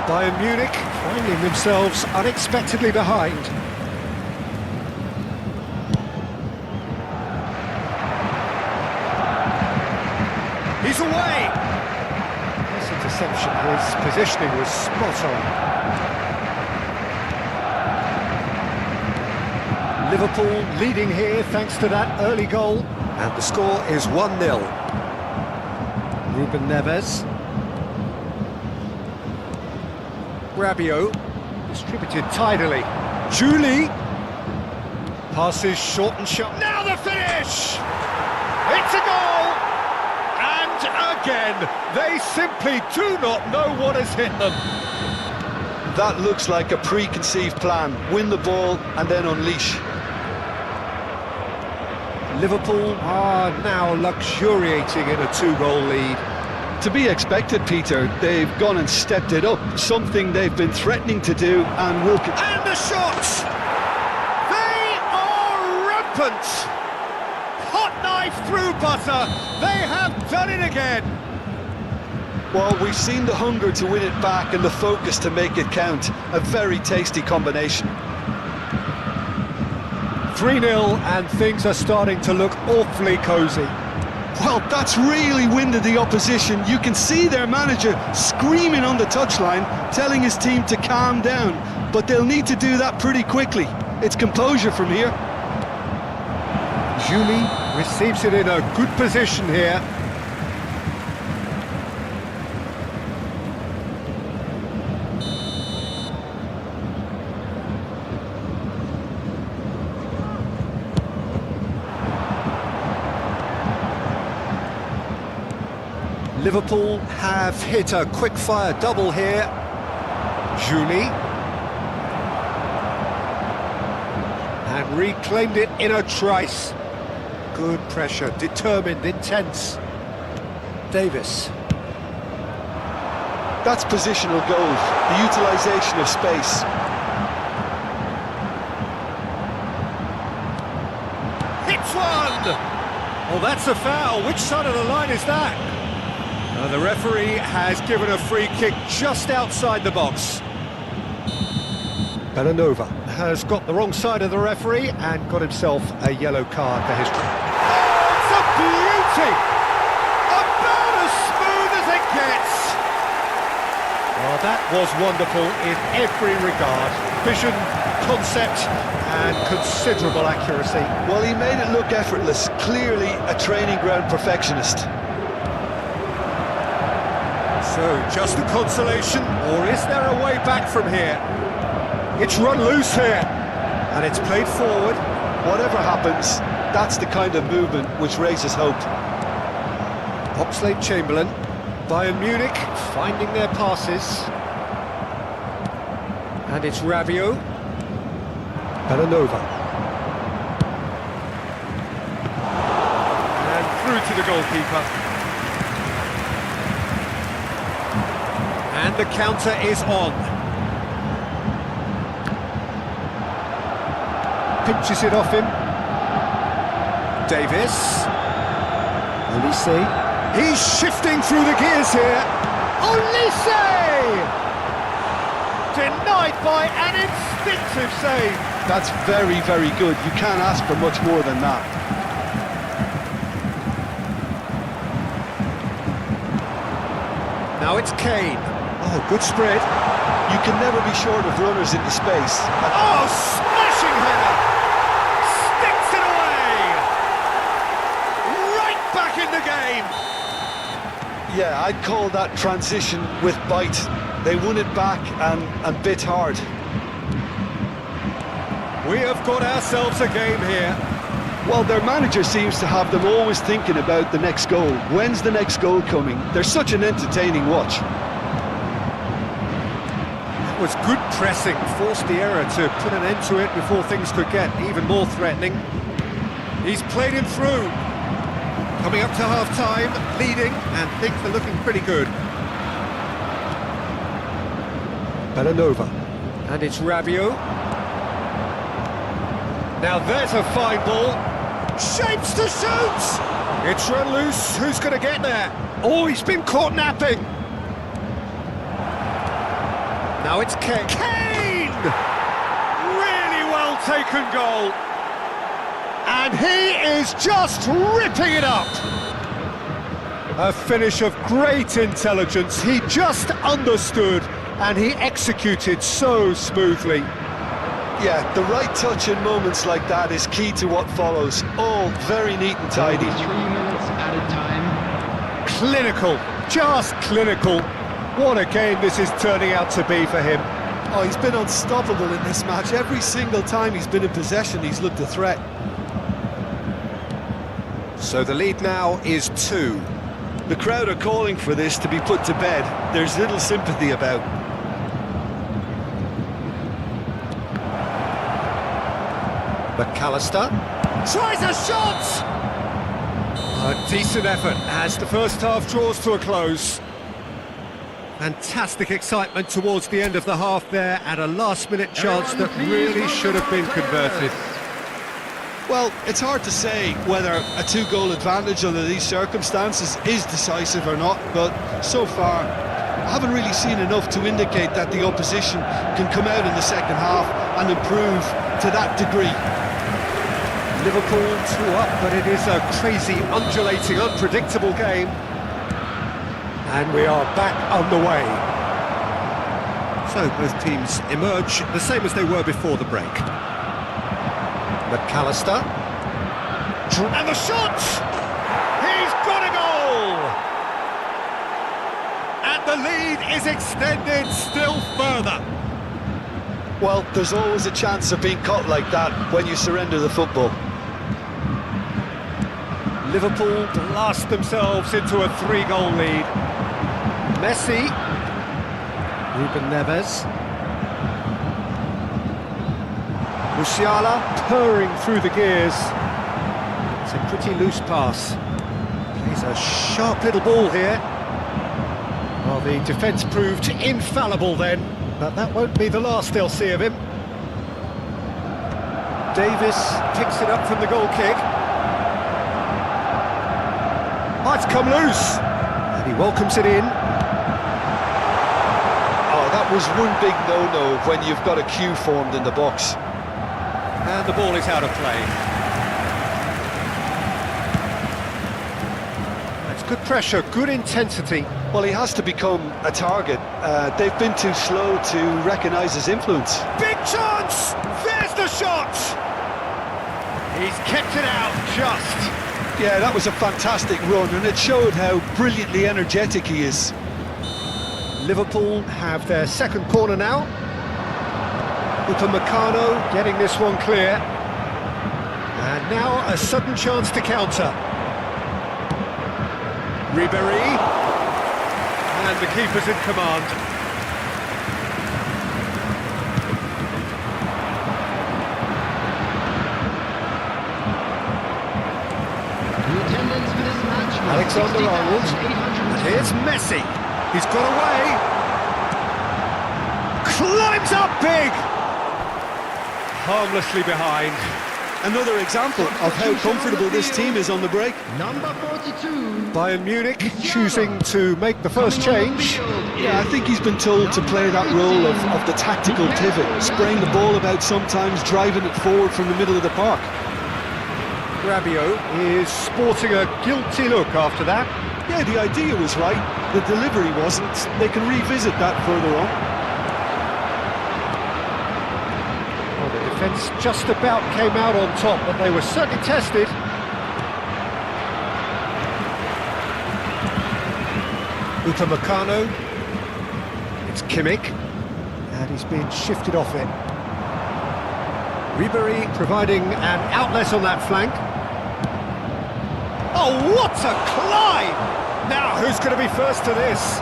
Bayern Munich finding themselves unexpectedly behind. He's away! This interception, his positioning was spot on. Liverpool leading here thanks to that early goal. And the score is 1-0. Ruben Neves. Rabiot, distributed tidily. Juli. Passes short and sharp. Now the finish! It's a goal! And again, they simply do not know what has hit them. That looks like a preconceived plan. Win the ball and then unleash. Liverpool are now luxuriating in a 2-goal lead. To be expected, Peter. They've gone and stepped it up, something they've been threatening to do and will... And the shots! They are rampant! Hot night! knife through butter. They have done it again. Well, we've seen the hunger to win it back and the focus to make it count. A very tasty combination. 3-0 and things are starting to look awfully cosy. Well, that's really winded the opposition. You can see their manager screaming on the touchline, telling his team to calm down. But they'll need to do that pretty quickly. It's composure from here. Julie receives it in a good position here. Liverpool have hit a quick-fire double here. Julie. And reclaimed it in a trice. Good pressure, determined, intense. Davis. That's positional goal, the utilisation of space. Hits one! Oh, that's a foul. Which side of the line is that? The referee has given a free kick just outside the box. Belanova has got the wrong side of the referee and got himself a yellow card for his... Oh, it's a beauty! About as smooth as it gets! Oh, that was wonderful in every regard. Vision, concept and considerable accuracy. Well, he made it look effortless. Clearly a training ground perfectionist. So, just a consolation, or is there a way back from here? It's run loose here, and it's played forward. Whatever happens, that's the kind of movement which raises hope. Oxlade-Chamberlain, Bayern Munich finding their passes. And it's Rabiot. Belanova. And through to the goalkeeper. And the counter is on. Pinches it off him. Davis. Olise. He's shifting through the gears here. Olise! Denied by an instinctive save. That's very, very good. You can't ask for much more than that. Now it's Kane. Oh, good spread. You can never be short of runners into space. Oh, smashing header! Sticks it away! Right back in the game! Yeah, I'd call that transition with bite. They won it back and bit hard. We have got ourselves a game here. Well, their manager seems to have them always thinking about the next goal. When's the next goal coming? They're such an entertaining watch. That was good pressing, forced the error to put an end to it before things could get even more threatening. He's played him through. Coming up to half-time, leading, and things are looking pretty good. Belanova. And it's Rabiot. Now there's a fine ball. Shapes to shoot! It's run loose. Who's going to get there? Oh, he's been caught napping. Now it's Kane. Kane! Really well taken goal. And he is just ripping it up. A finish of great intelligence. He just understood and he executed so smoothly. Yeah, the right touch in moments like that is key to what follows. All very neat and tidy. 3 minutes at a time. Clinical, just clinical. What a game this is turning out to be for him. Oh, he's been unstoppable in this match. Every single time he's been in possession, he's looked a threat. So the lead now is 2. The crowd are calling for this to be put to bed. There's little sympathy about. McAllister tries a shot! A decent effort as the first half draws to a close. Fantastic excitement towards the end of the half there, and a last-minute chance that really should have been converted. Well, it's hard to say whether a two-goal advantage under these circumstances is decisive or not, but so far I haven't really seen enough to indicate that the opposition can come out in the second half and improve to that degree. Liverpool 2 up, but it is a crazy, undulating, unpredictable game. And we are back on the way. So both teams emerge the same as they were before the break. McAllister. And the shot! He's got a goal! And the lead is extended still further. Well, there's always a chance of being caught like that when you surrender the football. Liverpool blast themselves into a 3-goal lead. Messi. Ruben Neves. Musiala purring through the gears. It's a pretty loose pass. Plays a sharp little ball here. Well, the defence proved infallible then, but that won't be the last they'll see of him. Davis picks it up from the goal kick. Oh, it's come loose, and he welcomes it in. Oh, that was one big no-no when you've got a queue formed in the box. And the ball is out of play. That's good pressure, good intensity. Well, he has to become a target. They've been too slow to recognise his influence. Big chance! There's the shot! He's kept it out just. Yeah, that was a fantastic run, and it showed how brilliantly energetic he is. Liverpool have their second corner now. Upamecano getting this one clear. And now a sudden chance to counter. Ribéry. And the keeper's in command. Alexander-Arnold. And here's Messi. He's got away. Climbs up big. Harmlessly behind. Another example of how comfortable this team is on the break. Number 42. Bayern Munich choosing to make the first change. Yeah, I think he's been told to play that role of the tactical pivot, spraying the ball about sometimes, driving it forward from the middle of the park. Rabiot is sporting a guilty look after that. Yeah, the idea was right, the delivery wasn't. They can revisit that further on. Well, the defence just about came out on top, but they were certainly tested. Upamecano. It's Kimmich, and he's been shifted off it. Ribéry providing an outlet on that flank. Oh, what a climb! Now, who's going to be first to this?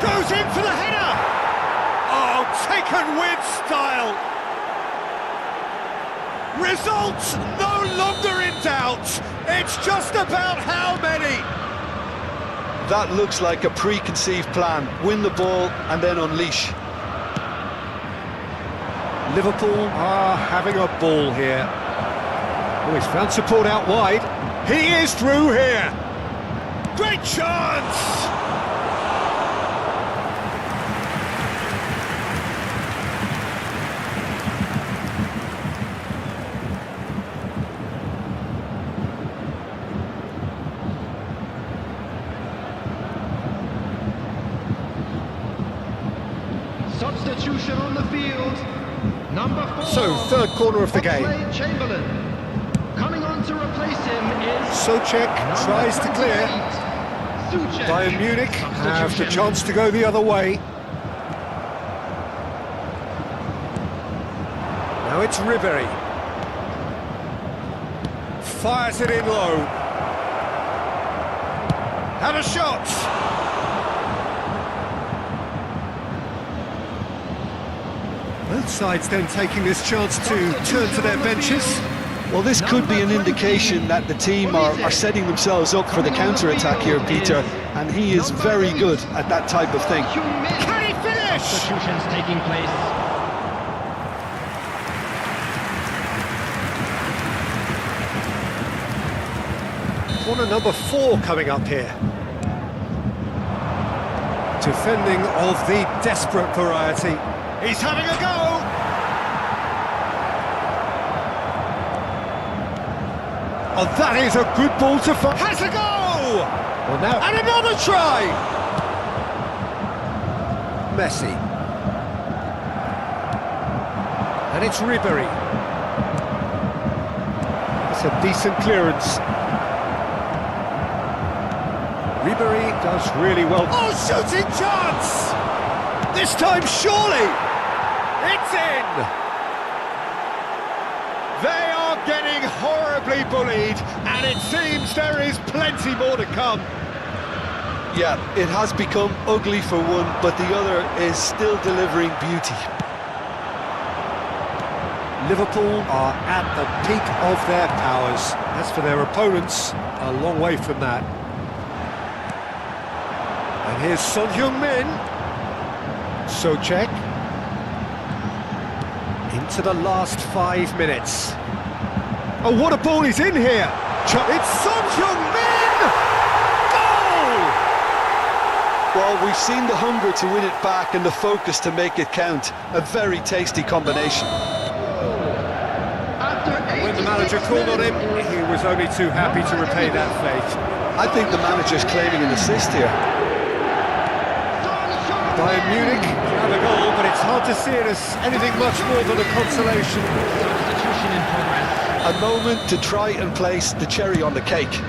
Goes in for the header! Oh, taken with style! Results no longer in doubt. It's just about how many. That looks like a preconceived plan. Win the ball and then unleash. Liverpool are having a ball here. Oh, he's found support out wide. He is through here. Great chance! Substitution on the field. Number 4. So, third corner of the game. Chamberlain. Coming on to replace him is Socek tries to clear. Bayern Munich have the chance to go the other way. Now it's Ribéry. Fires it in low. And a shot! Both sides then taking this chance to turn to their benches. Well, this could be an indication that the team are setting themselves up for the counter-attack here, Peter, and he is very good at that type of thing. Can he finish? Substitutions taking place. Corner number 4 coming up here. Defending of the desperate variety. He's having a go! Oh, that is a good ball to find. Has a go! Well, now, and another try! Messi. And it's Ribery. It's a decent clearance. Ribery does really well. Oh, shooting chance! This time, surely! It's in! They are getting horribly bullied, and it seems there is plenty more to come. Yeah, it has become ugly for one, but the other is still delivering beauty. Liverpool are at the peak of their powers. As for their opponents, a long way from that. And here's Son Heung-min. Souček. Into the last 5 minutes. Oh, what a ball is in here! It's Son Heung-min! Goal! Well, we've seen the hunger to win it back and the focus to make it count. A very tasty combination. When the manager called on him, he was only too happy to repay that fate. I think the manager's claiming an assist here. Bayern Munich have a goal, but it's hard to see it as anything much more than a consolation. Substitution in progress. A moment to try and place the cherry on the cake.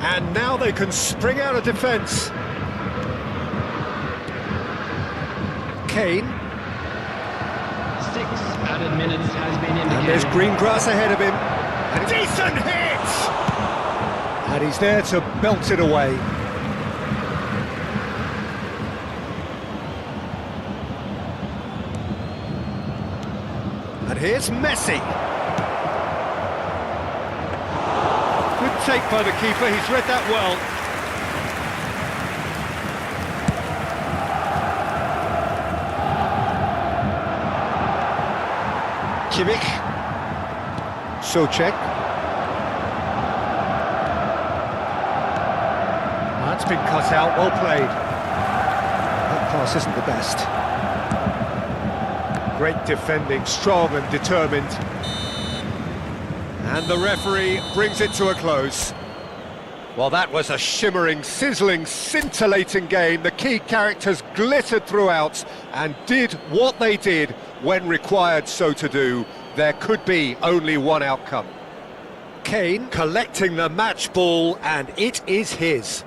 And now they can spring out of defence. Kane. 6 added minutes has been indicated. And there's green grass ahead of him. A decent hit! And he's there to belt it away. And here's Messi. Good take by the keeper, he's read that well. Kimmich. Souček. That's been cut out, well played. That pass isn't the best. Great defending, strong and determined. And the referee brings it to a close. Well, that was a shimmering, sizzling, scintillating game. The key characters glittered throughout and did what they did when required so to do. There could be only one outcome. Kane collecting the match ball, and it is his.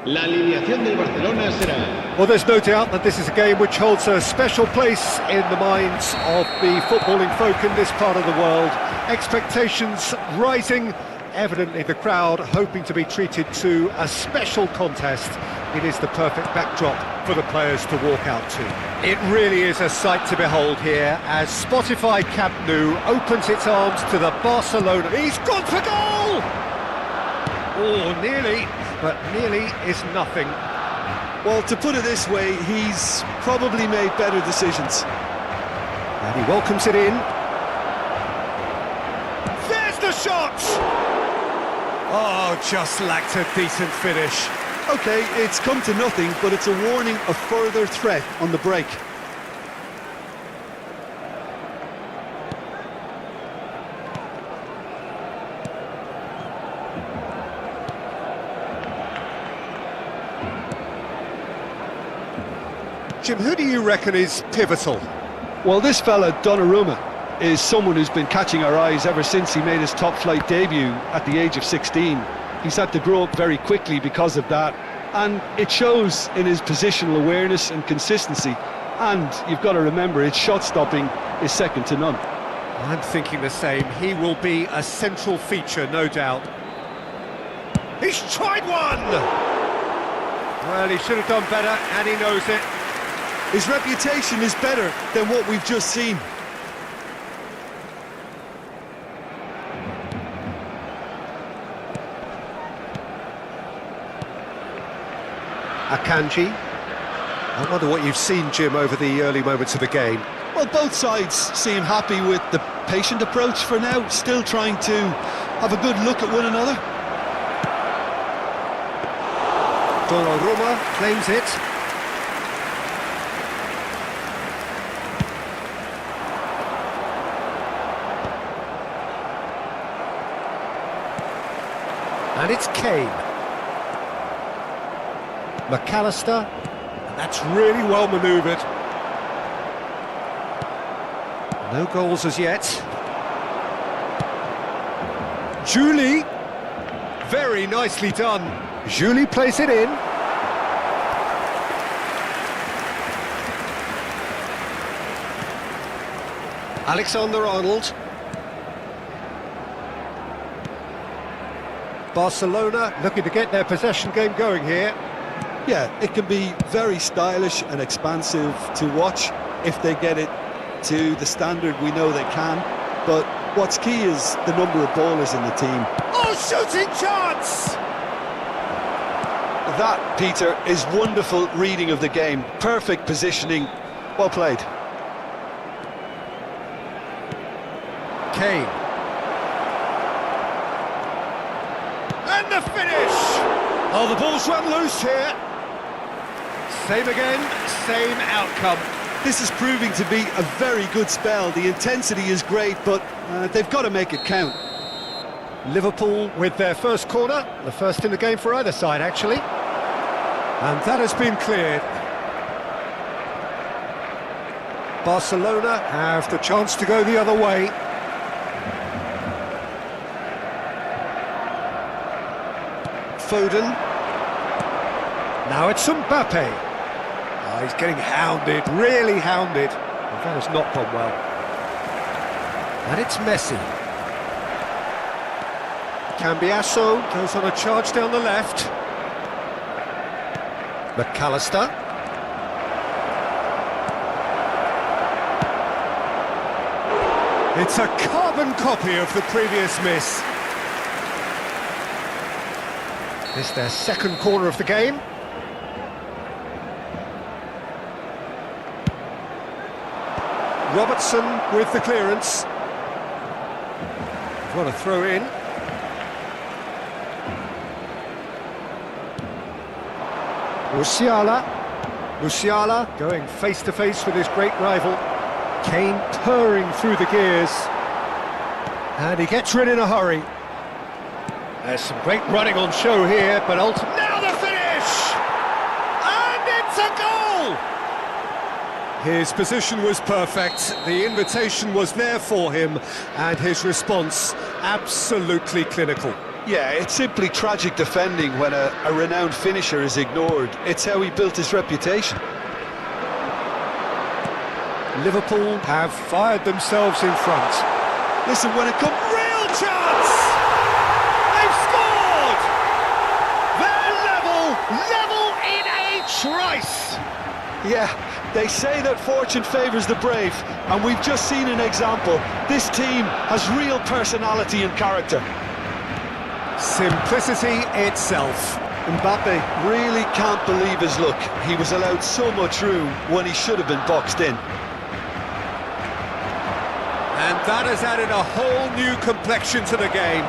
La alineación del Barcelona será... Well, there's no doubt that this is a game which holds a special place in the minds of the footballing folk in this part of the world. Expectations rising, evidently the crowd hoping to be treated to a special contest. It is the perfect backdrop for the players to walk out to. It really is a sight to behold here as Spotify Camp Nou opens its arms to the Barcelona. He's gone for goal! Oh, nearly, but nearly is nothing. Well, to put it this way, he's probably made better decisions. And he welcomes it in. There's the shot! Oh, just lacked a decent finish. OK, it's come to nothing, but it's a warning of further threat on the break. Jim, who do you reckon is pivotal? Well, this fella, Donnarumma, is someone who's been catching our eyes ever since he made his top-flight debut at the age of 16. He's had to grow up very quickly because of that, and it shows in his positional awareness and consistency. And you've got to remember, his shot-stopping is second to none. I'm thinking the same. He will be a central feature, no doubt. He's tried one! Well, he should have done better, and he knows it. His reputation is better than what we've just seen. Akanji. I wonder what you've seen, Jim, over the early moments of the game. Well, both sides seem happy with the patient approach for now, still trying to have a good look at one another. Donnarumma claims it. And it's Kane. McAllister, and that's really well manoeuvred. No goals as yet. Julie, very nicely done. Julie plays it in. Alexander-Arnold. Barcelona looking to get their possession game going here. Yeah, it can be very stylish and expansive to watch if they get it to the standard we know they can. But what's key is the number of ballers in the team. Oh, shooting chance! That, Peter, is wonderful reading of the game. Perfect positioning. Well played. Kane. And the finish! Oh, the ball's run loose here. Same again, same outcome. This is proving to be a very good spell. The intensity is great, but they've got to make it count. Liverpool with their first corner, the first in the game for either side, actually. And that has been cleared. Barcelona have the chance to go the other way. Foden. Now it's Mbappe. Oh, he's getting hounded, really hounded. And that has not gone well. And it's Messi. Cambiasso goes on a charge down the left. McAllister. It's a carbon copy of the previous miss. It's their second corner of the game. Robertson with the clearance. What a throw in. Musiala going face to face with his great rival. Kane purring through the gears. And he gets rid in a hurry. There's some great running on show here, but ultimately... Now the finish! And it's a goal! His position was perfect, the invitation was there for him, and his response absolutely clinical. Yeah, it's simply tragic defending when a renowned finisher is ignored. It's how he built his reputation. Liverpool have fired themselves in front. Listen, when it comes... Real chance! They've scored! They're level in a trice! Yeah, they say that fortune favours the brave, and we've just seen an example. This team has real personality and character. Simplicity itself. Mbappe really can't believe his luck. He was allowed so much room when he should have been boxed in. And that has added a whole new complexion to the game.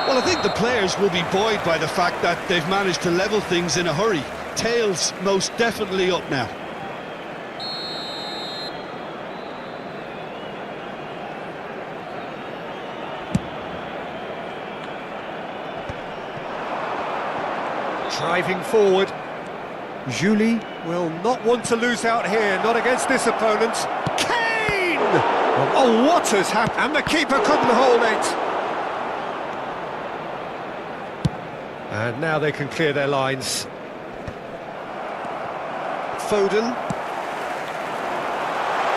Well, I think the players will be buoyed by the fact that they've managed to level things in a hurry. Tails most definitely up now. Driving forward. Julie will not want to lose out here, not against this opponent. Kane! Oh, what has happened? And the keeper couldn't hold it. And now they can clear their lines. Foden.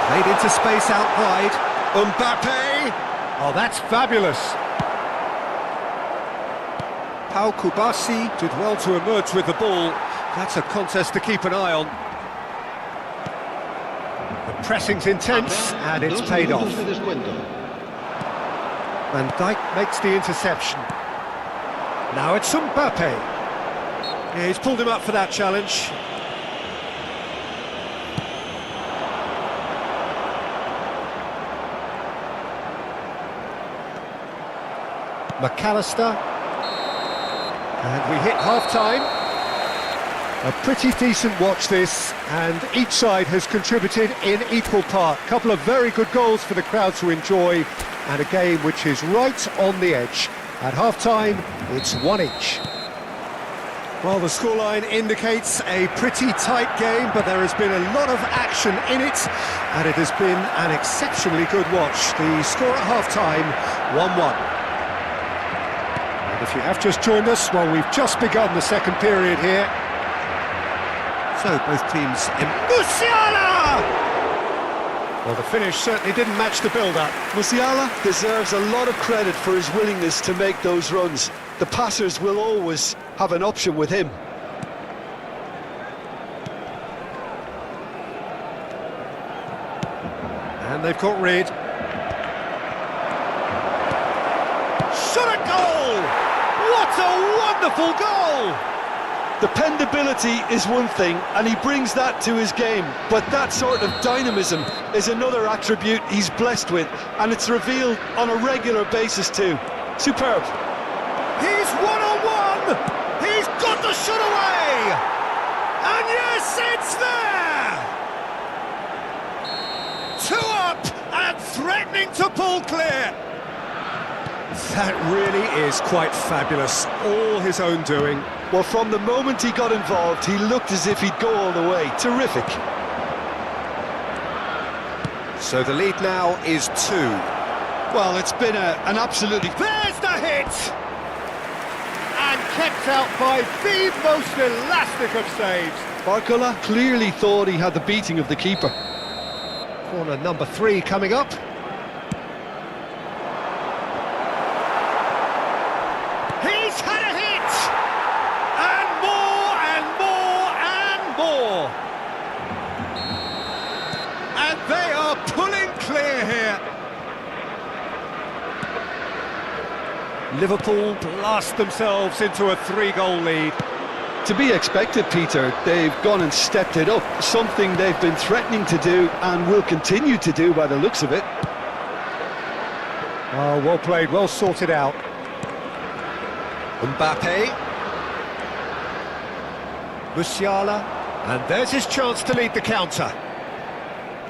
Played into space out wide. Mbappe! Oh, that's fabulous. Pau Kubasi did well to emerge with the ball. That's a contest to keep an eye on. The pressing's intense and it's paid off. Van Dijk makes the interception. Now it's Mbappe. Yeah, he's pulled him up for that challenge. McAllister. And we hit half-time. A pretty decent watch this, and each side has contributed in equal part. A couple of very good goals for the crowd to enjoy, and a game which is right on the edge. At half-time, it's 1 each. Well, the scoreline indicates a pretty tight game, but there has been a lot of action in it, and it has been an exceptionally good watch. The score at half-time, 1-1. If you have just joined us, well, we've just begun the second period here. So both teams in Musiala! Well, the finish certainly didn't match the build-up. Musiala deserves a lot of credit for his willingness to make those runs. The passers will always have an option with him. And they've got rid. Shot a goal! What a wonderful goal! Dependability is one thing, and he brings that to his game, but that sort of dynamism is another attribute he's blessed with, and it's revealed on a regular basis too. Superb. He's one-on-one! He's got the shot away! And yes, it's there! 2 up and threatening to pull clear! That really is quite fabulous, all his own doing. Well, from the moment he got involved, he looked as if he'd go all the way. Terrific. So the lead now is 2. Well, it's been an absolutely... There's the hit! And kept out by the most elastic of saves. Barcola clearly thought he had the beating of the keeper. Corner number 3 coming up. He's had a hit! And more and more and more! And they are pulling clear here. Liverpool blast themselves into a 3-goal lead. To be expected, Peter. They've gone and stepped it up, something they've been threatening to do and will continue to do by the looks of it. Oh, well played, well sorted out. Mbappe. Musiala. And there's his chance to lead the counter.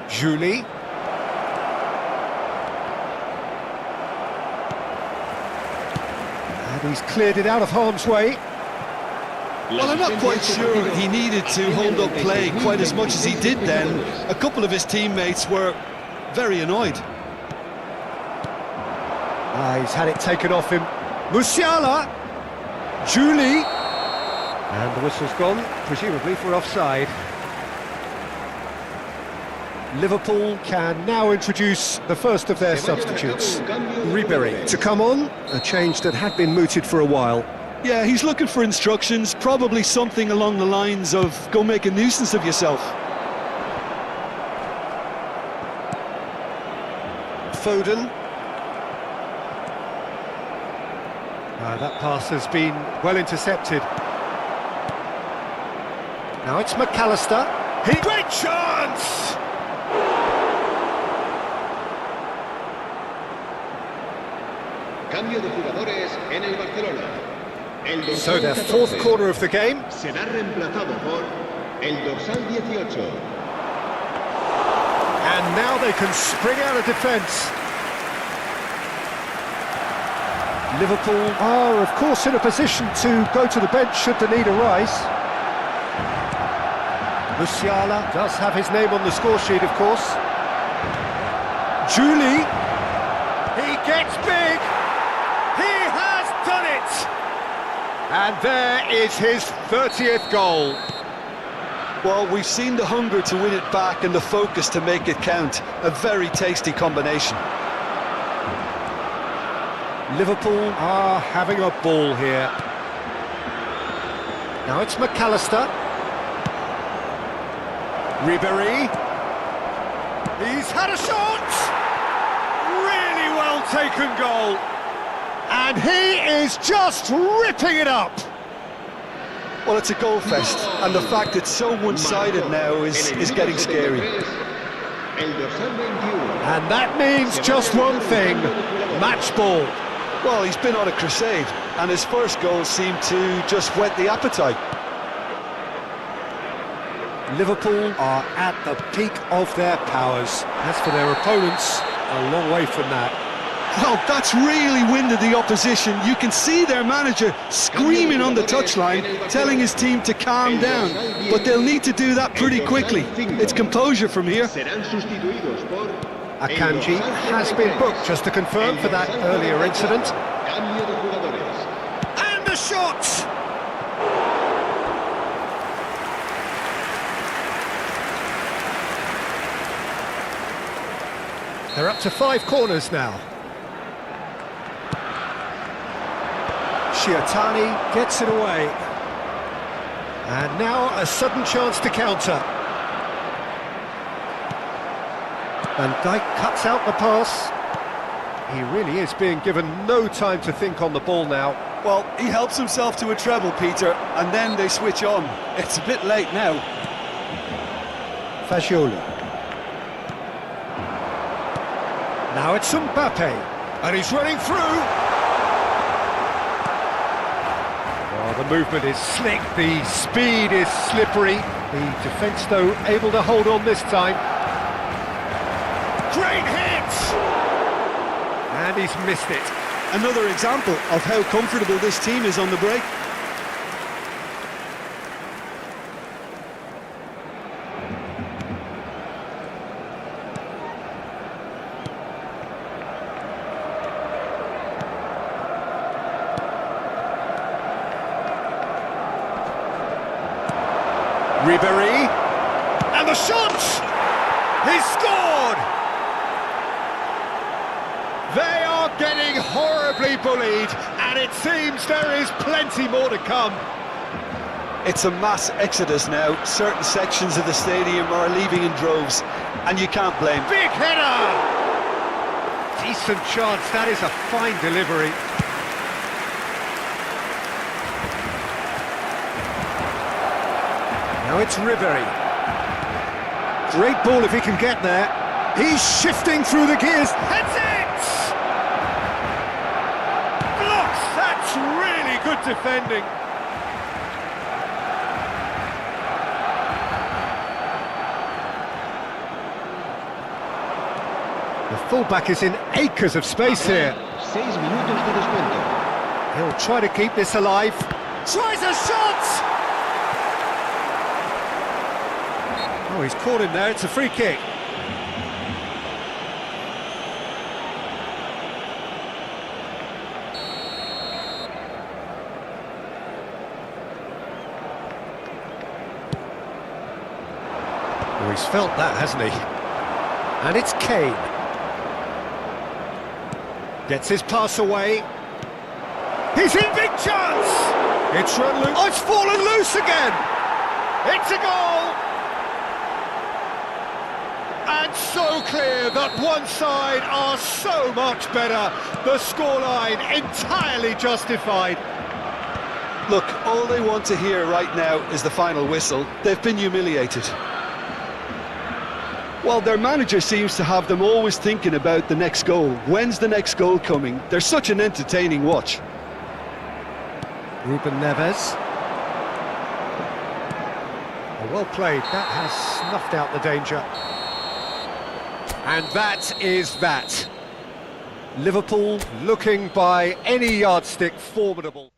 Julie. And he's cleared it out of harm's way. Well, I'm not quite sure he needed to hold up play quite as much as he did then. A couple of his teammates were very annoyed. He's had it taken off him. Musiala! Julie! And the whistle's gone, presumably for offside. Liverpool can now introduce the first of their substitutes. Ribéry to come on, a change that had been mooted for a while. Yeah, he's looking for instructions, probably something along the lines of, go make a nuisance of yourself. Foden. That pass has been well intercepted. Now it's McAllister. Great chance! Cambio de jugadores en el Barcelona. El dorsal So their 14 fourth corner of the game. será reemplazado por el dorsal 18. And now they can spring out of defence. Liverpool are, of course, in a position to go to the bench should the need arise. Musiala does have his name on the score sheet, of course. Juli. He gets big. He has done it. And there is his 30th goal. Well, we've seen the hunger to win it back and the focus to make it count. A very tasty combination. Liverpool are having a ball here. Now it's McAllister. Ribéry. He's had a shot! Really well taken goal. And he is just ripping it up. Well, it's a goal fest, and the fact it's so one-sided now is getting scary. El dorsal 21. And that means just one thing, match ball. Well, he's been on a crusade, and his first goal seemed to just whet the appetite. Liverpool are at the peak of their powers. As for their opponents, a long way from that. Well, that's really winded the opposition. You can see their manager screaming on the touchline, telling his team to calm down. But they'll need to do that pretty quickly. It's composure from here. Serán sustituidos por Akanji has been booked, just to confirm, for that earlier incident. Cambio de jugadores. And the shot! They're up to 5 corners now. Shiatani gets it away. And now a sudden chance to counter. Van Dijk cuts out the pass. He really is being given no time to think on the ball now. Well, he helps himself to a treble, Peter, and then they switch on. It's a bit late now. Fagioli. Now it's Mbappe, and he's running through. Oh, the movement is slick, the speed is slippery. The defence, though, able to hold on this time. Great hit! And he's missed it. Another example of how comfortable this team is on the break. Ribéry, and the shot! He's scored! They are getting horribly bullied, and it seems there is plenty more to come. It's a mass exodus now. Certain sections of the stadium are leaving in droves, and you can't blame. Big header! Decent chance, that is a fine delivery. Now it's Ribéry. Great ball if he can get there. He's shifting through the gears. Heads it! Blocks! That's really good defending. The fullback is in acres of space here. 6 minutos de descuento. He'll try to keep this alive. Tries a shot! Oh, he's caught him there, it's a free kick. Oh, he's felt that, hasn't he? And it's Kane. Gets his pass away. He's in big chance! It's run loose. Oh, it's fallen loose again! It's a goal! and so clear that one side are so much better. The scoreline entirely justified. Look, all they want to hear right now is the final whistle. They've been humiliated. Well, their manager seems to have them always thinking about the next goal. When's the next goal coming? They're such an entertaining watch. Ruben Neves. Well played, that has snuffed out the danger. And that is that. Liverpool looking by any yardstick formidable.